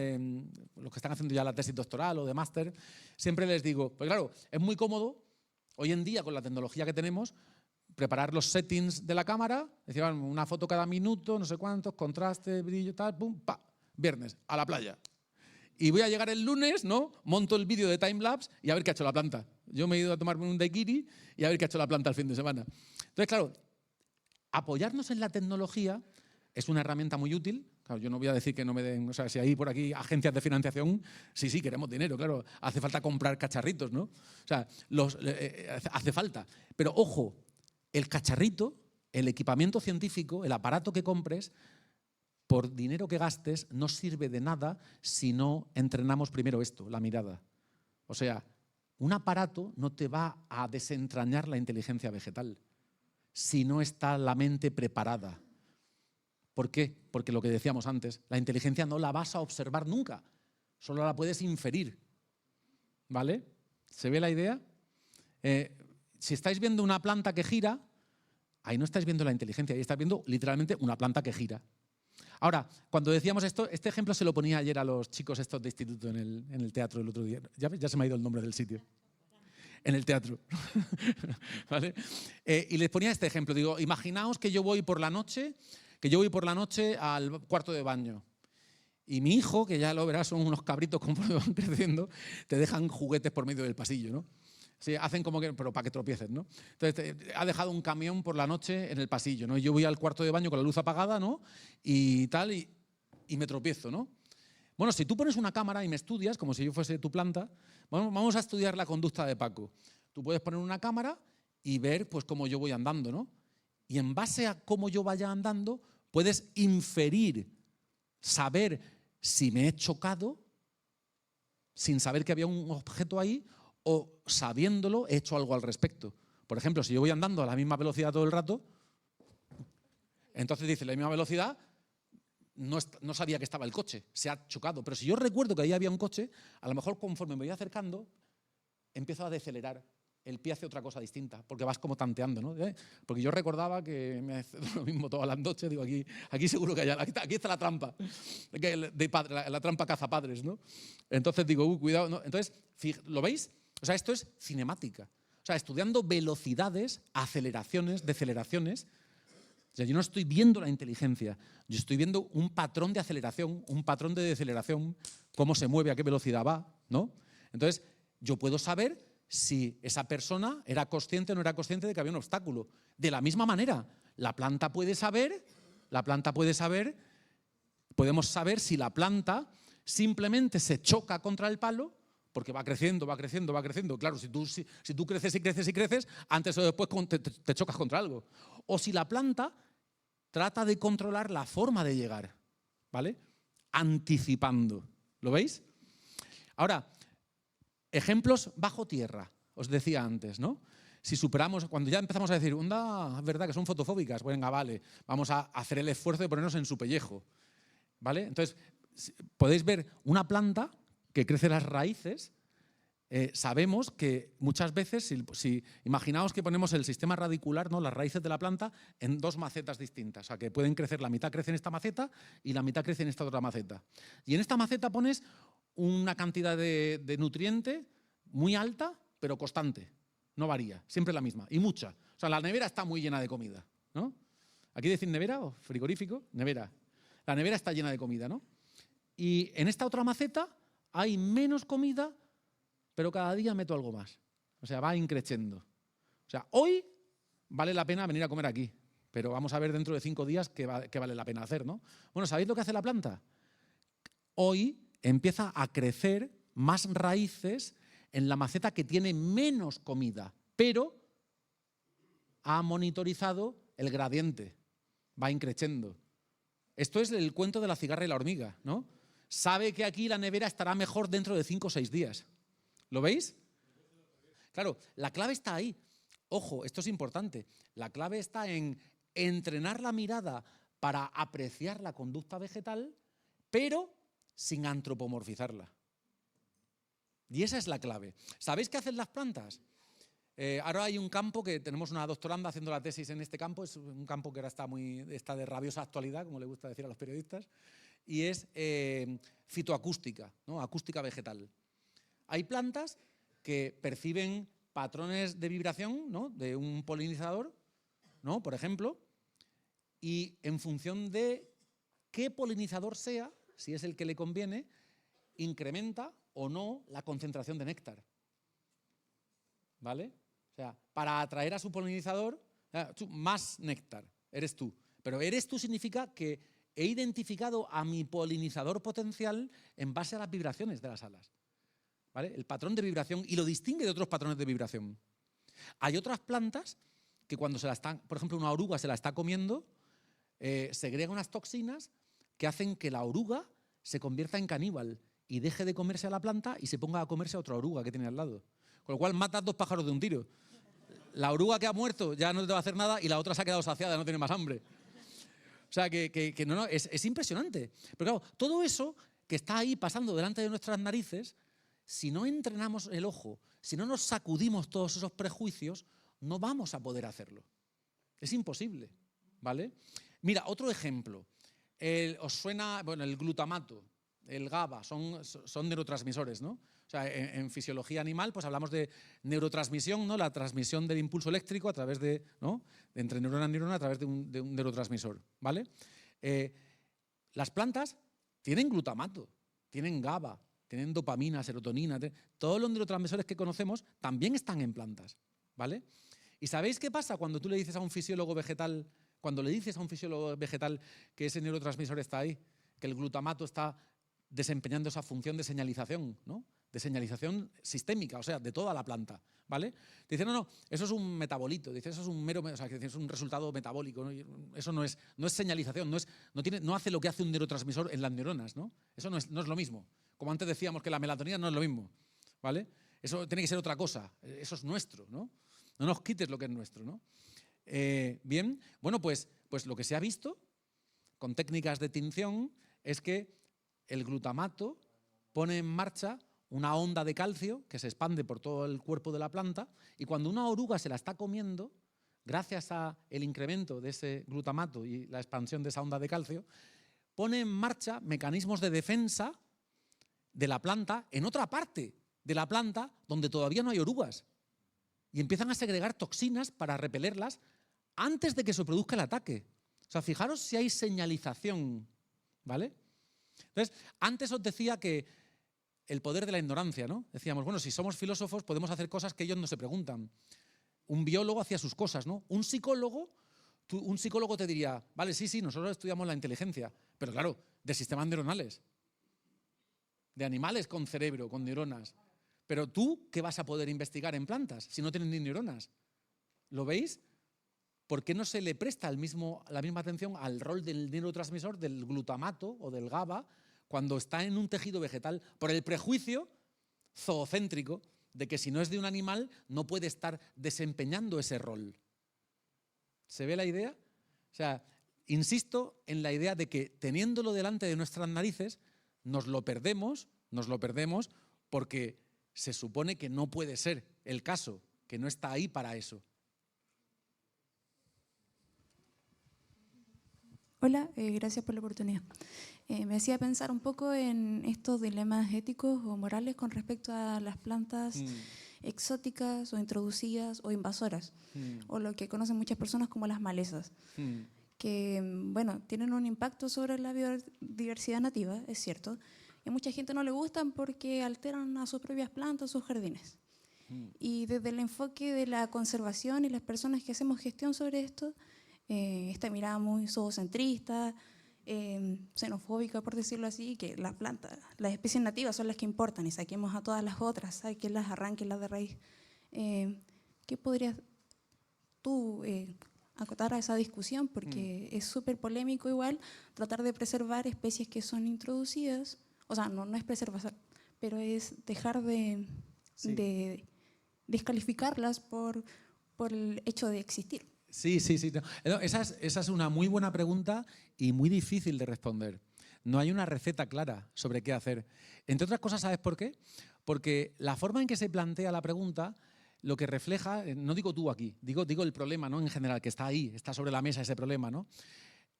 Los que están haciendo ya la tesis doctoral o de máster, siempre les digo, pues claro, es muy cómodo, hoy en día con la tecnología que tenemos, preparar los settings de la cámara, decir, una foto cada minuto, no sé cuántos, contraste, brillo, tal, pum, pa, viernes, a la playa. Y voy a llegar el lunes, ¿no? Monto el vídeo de timelapse y a ver qué ha hecho la planta. Yo me he ido a tomarme un daiquiri y a ver qué ha hecho la planta el fin de semana. Entonces, claro, apoyarnos en la tecnología es una herramienta muy útil. Claro, yo no voy a decir que no me den, o sea, si hay por aquí agencias de financiación, sí, queremos dinero, claro, hace falta comprar cacharritos, ¿no? O sea, hace falta. Pero ojo, el cacharrito, el equipamiento científico, el aparato que compres, por dinero que gastes, no sirve de nada si no entrenamos primero esto, la mirada. O sea, un aparato no te va a desentrañar la inteligencia vegetal si no está la mente preparada. ¿Por qué? Porque lo que decíamos antes, la inteligencia no la vas a observar nunca, solo la puedes inferir. ¿Vale? ¿Se ve la idea? Si estáis viendo una planta que gira, ahí no estáis viendo la inteligencia, ahí estáis viendo literalmente una planta que gira. Ahora, cuando decíamos esto, este ejemplo se lo ponía ayer a los chicos estos de instituto en el teatro el otro día. Ya se me ha ido el nombre del sitio. En el teatro. ¿Vale? Y les ponía este ejemplo. Digo, imaginaos que yo voy por la noche al cuarto de baño. Y mi hijo, que ya lo verás, son unos cabritos conforme van creciendo, te dejan juguetes por medio del pasillo, ¿no? Sí, hacen como que, pero para que tropieces, ¿no? Entonces, ha dejado un camión por la noche en el pasillo, ¿no? Y yo voy al cuarto de baño con la luz apagada, ¿no? Y tal, y me tropiezo, ¿no? Bueno, si tú pones una cámara y me estudias, como si yo fuese tu planta, vamos a estudiar la conducta de Paco. Tú puedes poner una cámara y ver, pues, cómo yo voy andando, ¿no? Y en base a cómo yo vaya andando, puedes inferir, saber si me he chocado, sin saber que había un objeto ahí, o sabiéndolo he hecho algo al respecto. Por ejemplo, si yo voy andando a la misma velocidad todo el rato, entonces dice, la misma velocidad, no sabía que estaba el coche, se ha chocado. Pero si yo recuerdo que ahí había un coche, a lo mejor conforme me voy acercando, empiezo a decelerar. El pie hace otra cosa distinta, porque vas como tanteando, ¿no? Porque yo recordaba que me hace lo mismo todas las noches, digo, aquí seguro que aquí está la trampa, la trampa cazapadres, ¿no? Entonces digo, cuidado, ¿no? Entonces, ¿lo veis? O sea, esto es cinemática. O sea, estudiando velocidades, aceleraciones, deceleraciones. O sea, yo no estoy viendo la inteligencia, yo estoy viendo un patrón de aceleración, un patrón de deceleración, cómo se mueve, a qué velocidad va, ¿no? Entonces, yo puedo saber si esa persona era consciente o no era consciente de que había un obstáculo. De la misma manera, la planta puede saber, podemos saber si la planta simplemente se choca contra el palo, porque va creciendo. Claro, si tú creces, antes o después te chocas contra algo. O si la planta trata de controlar la forma de llegar, ¿vale? Anticipando. ¿Lo veis? Ahora, ejemplos bajo tierra, os decía antes, ¿no? Si superamos, cuando ya empezamos a decir, es verdad que son fotofóbicas, venga, vale, vamos a hacer el esfuerzo de ponernos en su pellejo, ¿vale? Entonces, podéis ver una planta que crece las raíces, sabemos que muchas veces, si imaginaos que ponemos el sistema radicular, ¿no? Las raíces de la planta, en dos macetas distintas, o sea, que pueden crecer, la mitad crece en esta maceta y la mitad crece en esta otra maceta. Y en esta maceta pones una cantidad de nutriente muy alta, pero constante, no varía, siempre la misma, y mucha. O sea, la nevera está muy llena de comida, ¿no? ¿Aquí decir nevera o frigorífico? Nevera. La nevera está llena de comida, ¿no? Y en esta otra maceta hay menos comida, pero cada día meto algo más. O sea, va increciendo. O sea, hoy vale la pena venir a comer aquí, pero vamos a ver dentro de 5 días qué vale la pena hacer, ¿no? Bueno, ¿sabéis lo que hace la planta? Hoy empieza a crecer más raíces en la maceta que tiene menos comida, pero ha monitorizado el gradiente, va increciendo. Esto es el cuento de la cigarra y la hormiga, ¿no? Sabe que aquí la nevera estará mejor dentro de 5 o 6 días. ¿Lo veis? Claro, la clave está ahí. Ojo, esto es importante. La clave está en entrenar la mirada para apreciar la conducta vegetal, pero sin antropomorfizarla. Y esa es la clave. ¿Sabéis qué hacen las plantas? Ahora hay un campo que tenemos una doctoranda haciendo la tesis en este campo, es un campo que ahora está de rabiosa actualidad, como le gusta decir a los periodistas, y es fitoacústica, ¿no? Acústica vegetal. Hay plantas que perciben patrones de vibración, ¿no? De un polinizador, ¿no? Por ejemplo, y en función de qué polinizador sea, si es el que le conviene, incrementa o no la concentración de néctar. ¿Vale? O sea, para atraer a su polinizador, más néctar, eres tú. Pero eres tú significa que he identificado a mi polinizador potencial en base a las vibraciones de las alas. ¿Vale? El patrón de vibración, y lo distingue de otros patrones de vibración. Hay otras plantas que cuando se la están, por ejemplo, una oruga se la está comiendo, segrega unas toxinas que hacen que la oruga se convierta en caníbal y deje de comerse a la planta y se ponga a comerse a otra oruga que tiene al lado. Con lo cual matas 2 pájaros de un tiro. La oruga que ha muerto ya no te va a hacer nada y la otra se ha quedado saciada, no tiene más hambre. O sea, es impresionante. Pero claro, todo eso que está ahí pasando delante de nuestras narices, si no entrenamos el ojo, si no nos sacudimos todos esos prejuicios, no vamos a poder hacerlo. Es imposible, ¿vale? Mira, otro ejemplo. ¿Os suena, bueno, el glutamato, el GABA, son neurotransmisores, ¿no? O sea, en fisiología animal, pues hablamos de neurotransmisión, ¿no? La transmisión del impulso eléctrico a través de, ¿no? Entre neurona a neurona a través de un neurotransmisor, ¿vale? Las plantas tienen glutamato, tienen GABA, tienen dopamina, serotonina, todos los neurotransmisores que conocemos también están en plantas, ¿vale? ¿Y sabéis qué pasa cuando tú le dices a un fisiólogo vegetal, que ese neurotransmisor está ahí, que el glutamato está desempeñando esa función de señalización, ¿no? De señalización sistémica, o sea, de toda la planta, ¿vale? Te dicen, no, eso es un metabolito, dice, eso es un mero, o sea, es un resultado metabólico, ¿no? Eso no es señalización, no hace lo que hace un neurotransmisor en las neuronas, ¿no? Eso no es lo mismo. Como antes decíamos que la melatonina no es lo mismo, ¿vale? Eso tiene que ser otra cosa, eso es nuestro, ¿no? No nos quites lo que es nuestro, ¿no? Bien, bueno, pues lo que se ha visto con técnicas de tinción es que el glutamato pone en marcha una onda de calcio que se expande por todo el cuerpo de la planta y cuando una oruga se la está comiendo, gracias al incremento de ese glutamato y la expansión de esa onda de calcio, pone en marcha mecanismos de defensa de la planta en otra parte de la planta donde todavía no hay orugas y empiezan a segregar toxinas para repelerlas antes de que se produzca el ataque. O sea, fijaros si hay señalización, ¿vale? Entonces, antes os decía que el poder de la ignorancia, ¿no? Decíamos, bueno, si somos filósofos podemos hacer cosas que ellos no se preguntan. Un biólogo hacía sus cosas, ¿no? Un psicólogo te diría, vale, sí, nosotros estudiamos la inteligencia, pero claro, de sistemas neuronales, de animales con cerebro, con neuronas. Pero tú, ¿qué vas a poder investigar en plantas si no tienen ni neuronas? ¿Lo veis? ¿Por qué no se le presta la misma atención al rol del neurotransmisor, del glutamato o del GABA, cuando está en un tejido vegetal, por el prejuicio zoocéntrico de que si no es de un animal no puede estar desempeñando ese rol? ¿Se ve la idea? O sea, insisto en la idea de que teniéndolo delante de nuestras narices nos lo perdemos porque se supone que no puede ser el caso, que no está ahí para eso. Hola, gracias por la oportunidad. Me hacía pensar un poco en estos dilemas éticos o morales con respecto a las plantas exóticas o introducidas o invasoras, o lo que conocen muchas personas como las malezas, que, bueno, tienen un impacto sobre la biodiversidad nativa, es cierto, y a mucha gente no le gustan porque alteran a sus propias plantas, sus jardines. Y desde el enfoque de la conservación y las personas que hacemos gestión sobre esto, esta mirada muy zoocentrista, xenofóbica, por decirlo así, que las plantas, las especies nativas son las que importan y saquemos a todas las otras, hay que las arranquen las de raíz. ¿Qué podrías tú acotar a esa discusión? Porque es súper polémico igual tratar de preservar especies que son introducidas, o sea, no es preservar, pero es dejar de descalificarlas por el hecho de existir. Sí. No, esa es una muy buena pregunta y muy difícil de responder. No hay una receta clara sobre qué hacer. Entre otras cosas, ¿sabes por qué? Porque la forma en que se plantea la pregunta lo que refleja, no digo tú aquí, digo el problema, ¿no? En general, que está ahí, está sobre la mesa ese problema, ¿no?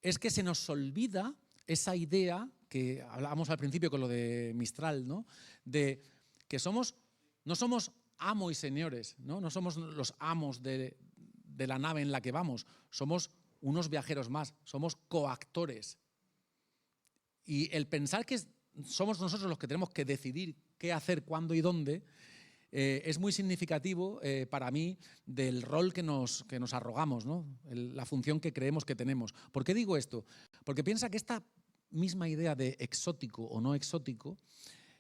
Es que se nos olvida esa idea que hablábamos al principio con lo de Mistral, ¿no? De que no somos amo y señores, ¿no? No somos los amos de la nave en la que vamos, somos unos viajeros más, somos coactores. Y el pensar que somos nosotros los que tenemos que decidir qué hacer, cuándo y dónde, es muy significativo para mí del rol que nos arrogamos, ¿no? La función que creemos que tenemos. ¿Por qué digo esto? Porque piensa que esta misma idea de exótico o no exótico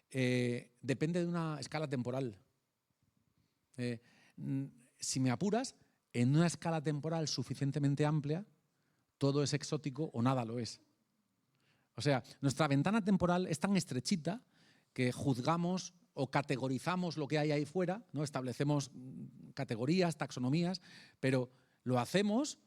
depende de una escala temporal. Si me apuras, en una escala temporal suficientemente amplia, todo es exótico o nada lo es. O sea, nuestra ventana temporal es tan estrechita que juzgamos o categorizamos lo que hay ahí fuera, ¿no? Establecemos categorías, taxonomías, pero lo hacemos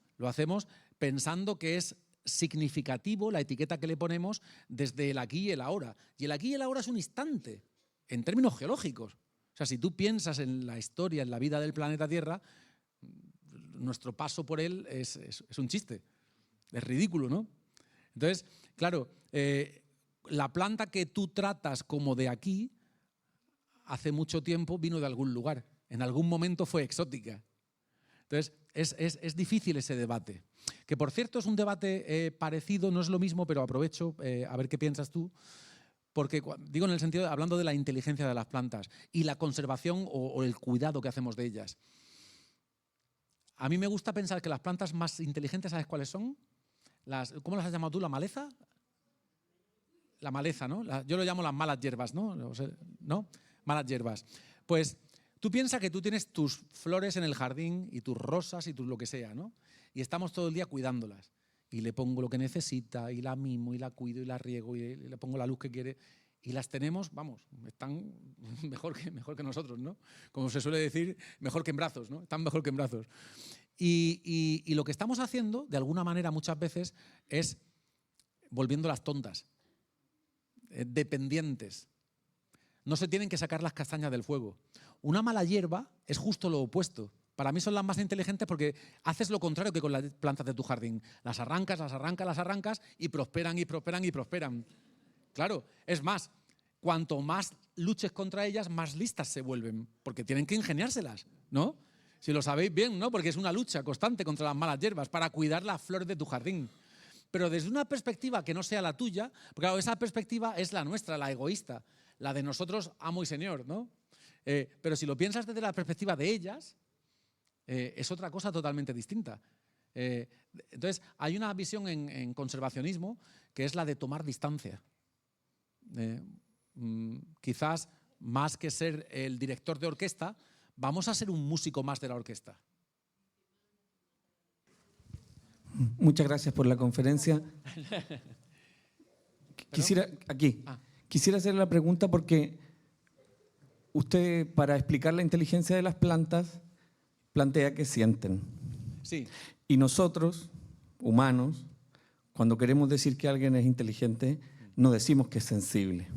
pensando que es significativo la etiqueta que le ponemos desde el aquí y el ahora. Y el aquí y el ahora es un instante, en términos geológicos. O sea, si tú piensas en la historia, en la vida del planeta Tierra, nuestro paso por él es un chiste, es ridículo, ¿no? Entonces, claro, la planta que tú tratas como de aquí, hace mucho tiempo vino de algún lugar, en algún momento fue exótica. Entonces, es difícil ese debate. Que por cierto es un debate parecido, no es lo mismo, pero aprovecho a ver qué piensas tú, porque digo en el sentido, hablando de la inteligencia de las plantas y la conservación o el cuidado que hacemos de ellas. A mí me gusta pensar que las plantas más inteligentes, ¿sabes cuáles son? ¿Cómo las has llamado tú? ¿La maleza? La maleza, ¿no? Yo lo llamo las malas hierbas, ¿no? ¿No? Malas hierbas. Pues tú piensas que tú tienes tus flores en el jardín y tus rosas y tus lo que sea, ¿no? Y estamos todo el día cuidándolas. Y le pongo lo que necesita, y la mimo, y la cuido, y la riego, y le pongo la luz que quiere. Y las tenemos, vamos, están mejor que nosotros, ¿no? Como se suele decir, mejor que en brazos, ¿no? Están mejor que en brazos. Y lo que estamos haciendo, de alguna manera, muchas veces, es volviéndolas tontas, dependientes. No se tienen que sacar las castañas del fuego. Una mala hierba es justo lo opuesto. Para mí son las más inteligentes porque haces lo contrario que con las plantas de tu jardín. Las arrancas y prosperan y prosperan y prosperan. Claro, es más, cuanto más luches contra ellas, más listas se vuelven, porque tienen que ingeniárselas, ¿no? Si lo sabéis bien, ¿no? Porque es una lucha constante contra las malas hierbas para cuidar las flores de tu jardín. Pero desde una perspectiva que no sea la tuya, porque claro, esa perspectiva es la nuestra, la egoísta, la de nosotros, amo y señor, ¿no? Pero si lo piensas desde la perspectiva de ellas, es otra cosa totalmente distinta. Entonces, hay una visión en conservacionismo que es la de tomar distancia. Quizás más que ser el director de orquesta, vamos a ser un músico más de la orquesta. Muchas gracias por la conferencia. Quisiera hacer la pregunta porque usted, para explicar la inteligencia de las plantas, plantea que sienten. Sí. Y nosotros, humanos, cuando queremos decir que alguien es inteligente, no decimos que es sensible.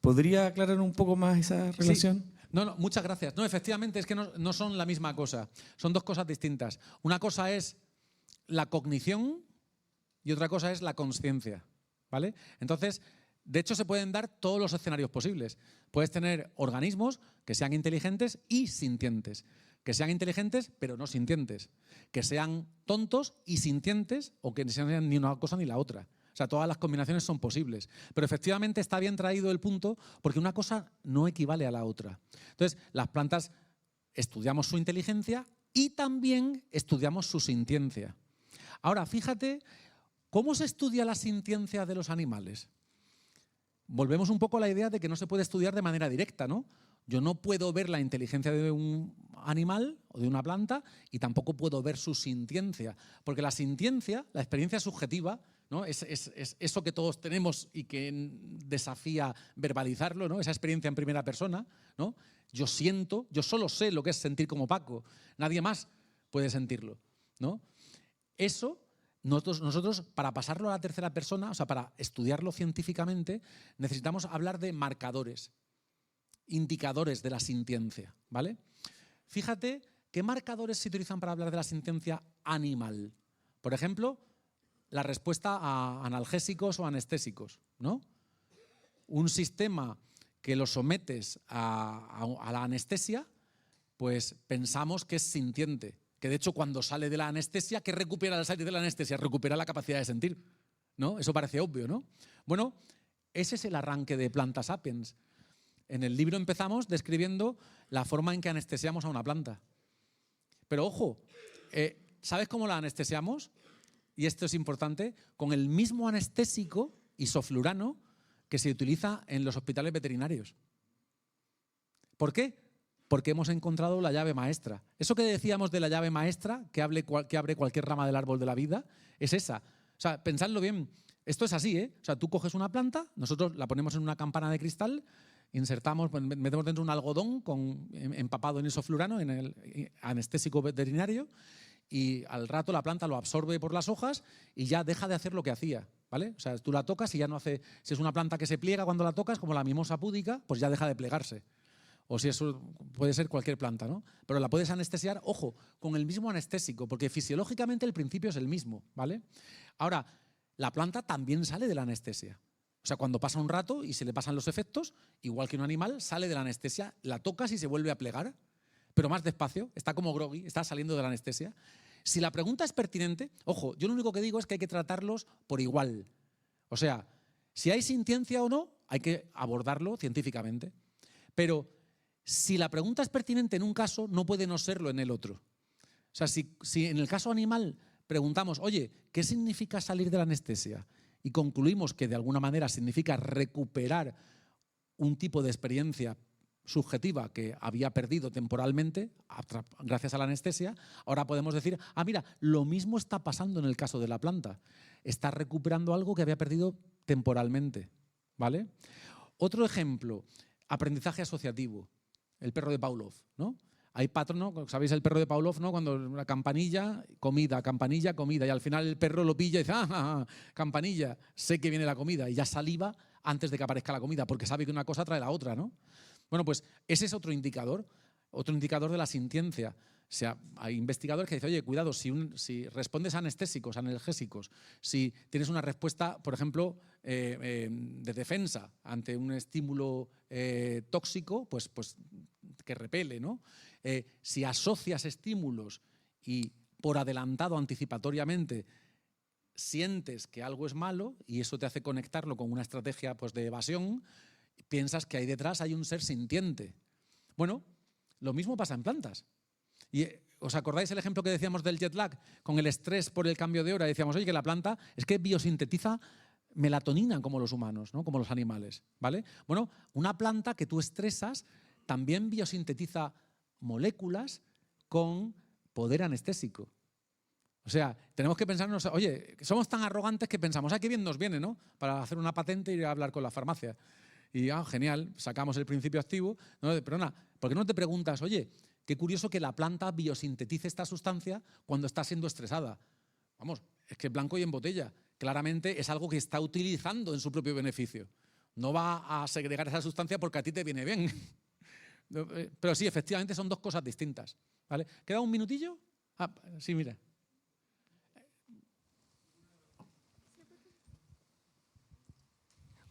¿Podría aclarar un poco más esa relación? Sí. No, muchas gracias. No, efectivamente, es que no son la misma cosa. Son dos cosas distintas. Una cosa es la cognición y otra cosa es la consciencia, ¿vale? Entonces, de hecho, se pueden dar todos los escenarios posibles. Puedes tener organismos que sean inteligentes y sintientes. Que sean inteligentes, pero no sintientes. Que sean tontos y sintientes o que no sean ni una cosa ni la otra. O sea, todas las combinaciones son posibles. Pero efectivamente está bien traído el punto porque una cosa no equivale a la otra. Entonces, las plantas estudiamos su inteligencia y también estudiamos su sintiencia. Ahora, fíjate, ¿cómo se estudia la sintiencia de los animales? Volvemos un poco a la idea de que no se puede estudiar de manera directa, ¿no? Yo no puedo ver la inteligencia de un animal o de una planta y tampoco puedo ver su sintiencia. Porque la sintiencia, la experiencia subjetiva, ¿no? Es eso que todos tenemos y que desafía verbalizarlo, ¿no? Esa experiencia en primera persona, ¿no? Yo siento, yo solo sé lo que es sentir como Paco, nadie más puede sentirlo, ¿no? Eso, nosotros para pasarlo a la tercera persona, o sea, para estudiarlo científicamente, necesitamos hablar de marcadores, indicadores de la sintiencia, ¿vale? Fíjate qué marcadores se utilizan para hablar de la sintiencia animal. Por ejemplo, la respuesta a analgésicos o anestésicos, ¿no? Un sistema que lo sometes a la anestesia, pues pensamos que es sintiente. Que de hecho cuando sale de la anestesia, ¿qué recupera al salir de la anestesia? Recupera la capacidad de sentir, ¿no? Eso parece obvio, ¿no? Bueno, Ese es el arranque de Planta Sapiens. En el libro empezamos describiendo la forma en que anestesiamos a una planta. Pero ojo, ¿sabes cómo la anestesiamos? Y esto es importante, con el mismo anestésico isoflurano que se utiliza en los hospitales veterinarios. ¿Por qué? Porque hemos encontrado la llave maestra. Eso que decíamos de la llave maestra, que abre cualquier rama del árbol de la vida, es esa. O sea, pensadlo bien, esto es así, ¿eh? O sea, tú coges una planta, nosotros la ponemos en una campana de cristal, insertamos, metemos dentro un algodón empapado en isoflurano, en el anestésico veterinario, y al rato la planta lo absorbe por las hojas y ya deja de hacer lo que hacía, ¿vale? O sea, tú la tocas y ya no hace... Si es una planta que se pliega cuando la tocas, como la mimosa púdica, pues ya deja de plegarse. O si eso puede ser cualquier planta, ¿no? Pero la puedes anestesiar, ojo, con el mismo anestésico, porque fisiológicamente el principio es el mismo, ¿vale? Ahora, la planta también sale de la anestesia. O sea, cuando pasa un rato y se le pasan los efectos, igual que un animal, sale de la anestesia, la tocas y se vuelve a plegar, pero más despacio, está como groggy, está saliendo de la anestesia. Si la pregunta es pertinente, ojo, yo lo único que digo es que hay que tratarlos por igual. O sea, si hay sintiencia o no, hay que abordarlo científicamente. Pero si la pregunta es pertinente en un caso, no puede no serlo en el otro. O sea, si en el caso animal preguntamos, oye, ¿qué significa salir de la anestesia? Y concluimos que de alguna manera significa recuperar un tipo de experiencia subjetiva que había perdido temporalmente gracias a la anestesia, ahora podemos decir, ah, mira, lo mismo está pasando en el caso de la planta. Está recuperando algo que había perdido temporalmente, ¿vale? Otro ejemplo, aprendizaje asociativo, el perro de Pavlov, ¿no? Hay patrón, ¿no? ¿Sabéis el perro de Pavlov, ¿no? Cuando la campanilla, comida, y al final el perro lo pilla y dice, campanilla, sé que viene la comida, y ya saliva antes de que aparezca la comida, porque sabe que una cosa trae la otra, ¿no? Bueno, pues ese es otro indicador de la sintiencia. O sea, hay investigadores que dicen, oye, cuidado, si respondes a anestésicos, analgésicos, si tienes una respuesta, por ejemplo, de defensa ante un estímulo tóxico, pues que repele, ¿no? Si asocias estímulos y por adelantado, anticipatoriamente, sientes que algo es malo y eso te hace conectarlo con una estrategia pues, de evasión, piensas que ahí detrás hay un ser sintiente. Bueno, lo mismo pasa en plantas. Y, ¿os acordáis el ejemplo que decíamos del jet lag? Con el estrés por el cambio de hora, decíamos, oye, que la planta es que biosintetiza melatonina como los humanos, ¿no? Como los animales, ¿vale? Bueno, una planta que tú estresas también biosintetiza moléculas con poder anestésico. O sea, tenemos que pensarnos, oye, somos tan arrogantes que pensamos, qué bien nos viene, ¿no? Para hacer una patente y ir a hablar con la farmacia. Y genial, sacamos el principio activo. No, perdona, ¿por qué no te preguntas, oye, qué curioso que la planta biosintetice esta sustancia cuando está siendo estresada? Vamos, es que blanco y en botella. Claramente es algo que está utilizando en su propio beneficio. No va a segregar esa sustancia porque a ti te viene bien. Pero sí, efectivamente son dos cosas distintas, ¿vale? ¿Queda un minutillo? Sí, mira.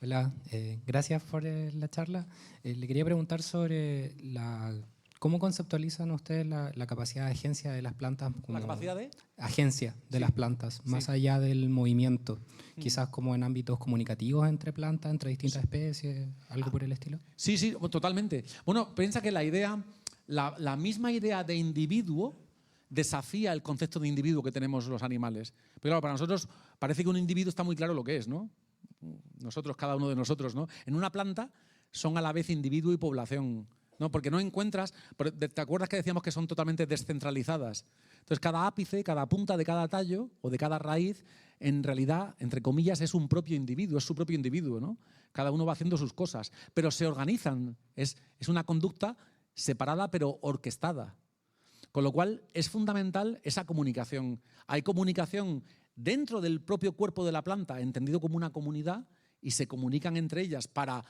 Hola, gracias por la charla. Le quería preguntar sobre cómo conceptualizan ustedes la capacidad de agencia de las plantas. ¿La capacidad de? Agencia de las plantas, más allá del movimiento. Quizás como en ámbitos comunicativos entre plantas, entre distintas especies, algo por el estilo. Sí, totalmente. Bueno, piensa que la misma idea de individuo desafía el concepto de individuo que tenemos los animales. Pero claro, para nosotros parece que un individuo está muy claro lo que es, ¿no? Nosotros, cada uno de nosotros, ¿no? En una planta son a la vez individuo y población, ¿no? Porque no encuentras, ¿te acuerdas que decíamos que son totalmente descentralizadas? Entonces cada ápice, cada punta de cada tallo o de cada raíz, en realidad, entre comillas, es un propio individuo, es su propio individuo, ¿no? Cada uno va haciendo sus cosas, pero se organizan, es una conducta separada pero orquestada. Con lo cual es fundamental esa comunicación. Hay comunicación dentro del propio cuerpo de la planta, entendido como una comunidad, y se comunican entre ellas para,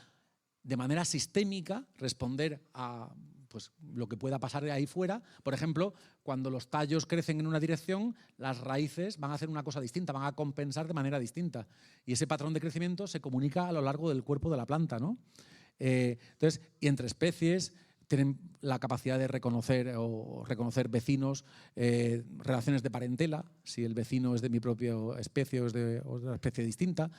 de manera sistémica, responder a pues, lo que pueda pasar de ahí fuera. Por ejemplo, cuando los tallos crecen en una dirección, las raíces van a hacer una cosa distinta, van a compensar de manera distinta. Y ese patrón de crecimiento se comunica a lo largo del cuerpo de la planta, ¿no? Entonces, y entre especies tienen la capacidad de reconocer reconocer vecinos, relaciones de parentela, si el vecino es de mi propia especie o es de una especie distinta,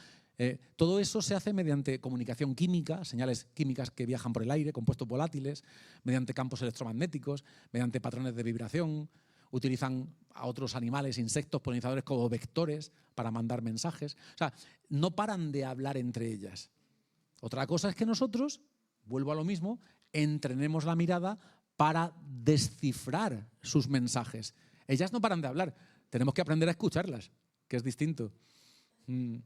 Todo eso se hace mediante comunicación química, señales químicas que viajan por el aire, compuestos volátiles, mediante campos electromagnéticos, mediante patrones de vibración. Utilizan a otros animales, insectos, polinizadores como vectores para mandar mensajes. O sea, no paran de hablar entre ellas. Otra cosa es que nosotros, vuelvo a lo mismo, entrenemos la mirada para descifrar sus mensajes. Ellas no paran de hablar, tenemos que aprender a escucharlas, que es distinto. Ya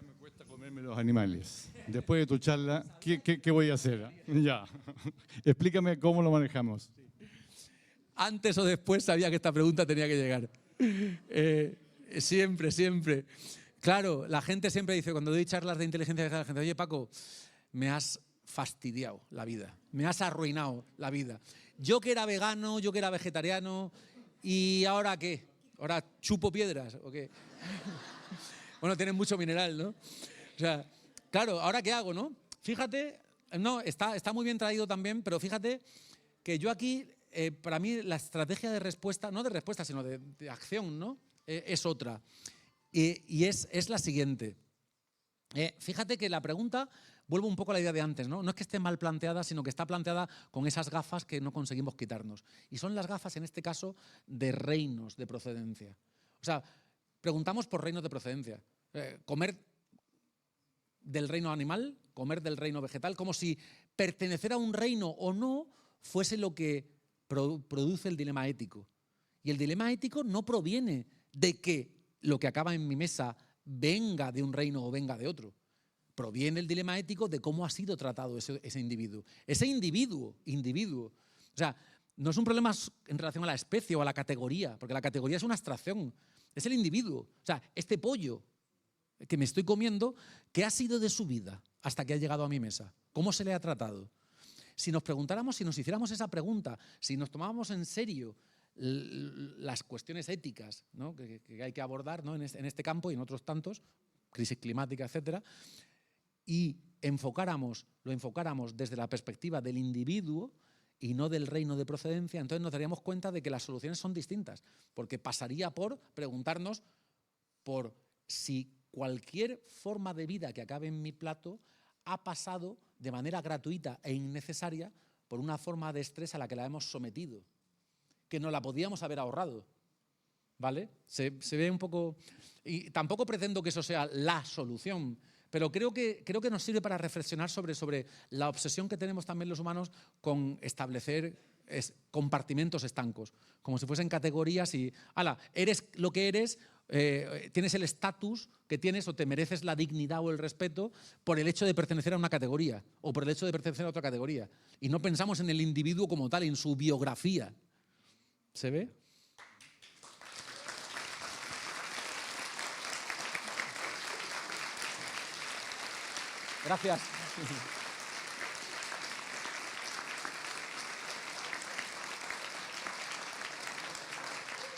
me cuesta comerme los animales. Después de tu charla, ¿qué voy a hacer? Ya. Explícame cómo lo manejamos. Antes o después sabía que esta pregunta tenía que llegar. Siempre, siempre. Claro, la gente siempre dice, cuando doy charlas de inteligencia artificial, la gente, oye Paco, me has fastidiado la vida, me has arruinado la vida. Yo que era vegano, yo que era vegetariano, ¿y ahora qué? ¿Ahora chupo piedras o qué? Bueno, tienen mucho mineral, ¿no? O sea, claro, ¿ahora qué hago, no? Fíjate, no, está muy bien traído también, pero fíjate que yo aquí, para mí, la estrategia de respuesta, no de respuesta, sino de acción, ¿no? Es otra. Y es la siguiente. Fíjate que la pregunta, vuelvo un poco a la idea de antes, ¿no? No es que esté mal planteada, sino que está planteada con esas gafas que no conseguimos quitarnos. Y son las gafas, en este caso, de reinos de procedencia. O sea, preguntamos por reinos de procedencia. Comer del reino animal, comer del reino vegetal, como si pertenecer a un reino o no fuese lo que produce el dilema ético. Y el dilema ético no proviene de que lo que acaba en mi mesa venga de un reino o venga de otro. Proviene el dilema ético de cómo ha sido tratado ese individuo. Ese individuo. O sea, no es un problema en relación a la especie o a la categoría, porque la categoría es una abstracción. Es el individuo. O sea, este pollo que me estoy comiendo, ¿qué ha sido de su vida hasta que ha llegado a mi mesa? ¿Cómo se le ha tratado? Si nos preguntáramos, si nos hiciéramos esa pregunta, si nos tomábamos en serio las cuestiones éticas, ¿no? que hay que abordar, ¿no? en este campo y en otros tantos, crisis climática, etcétera, y lo enfocáramos desde la perspectiva del individuo y no del reino de procedencia, entonces nos daríamos cuenta de que las soluciones son distintas, porque pasaría por preguntarnos por si cualquier forma de vida que acabe en mi plato ha pasado de manera gratuita e innecesaria por una forma de estrés a la que la hemos sometido, que no la podíamos haber ahorrado, ¿vale? Se ve un poco... Y tampoco pretendo que eso sea la solución, pero creo que nos sirve para reflexionar sobre la obsesión que tenemos también los humanos con establecer compartimentos estancos, como si fuesen categorías y, ala, eres lo que eres, tienes el estatus que tienes o te mereces la dignidad o el respeto por el hecho de pertenecer a una categoría o por el hecho de pertenecer a otra categoría. Y no pensamos en el individuo como tal, en su biografía. ¿Se ve? Gracias.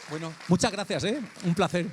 Bueno, muchas gracias, un placer.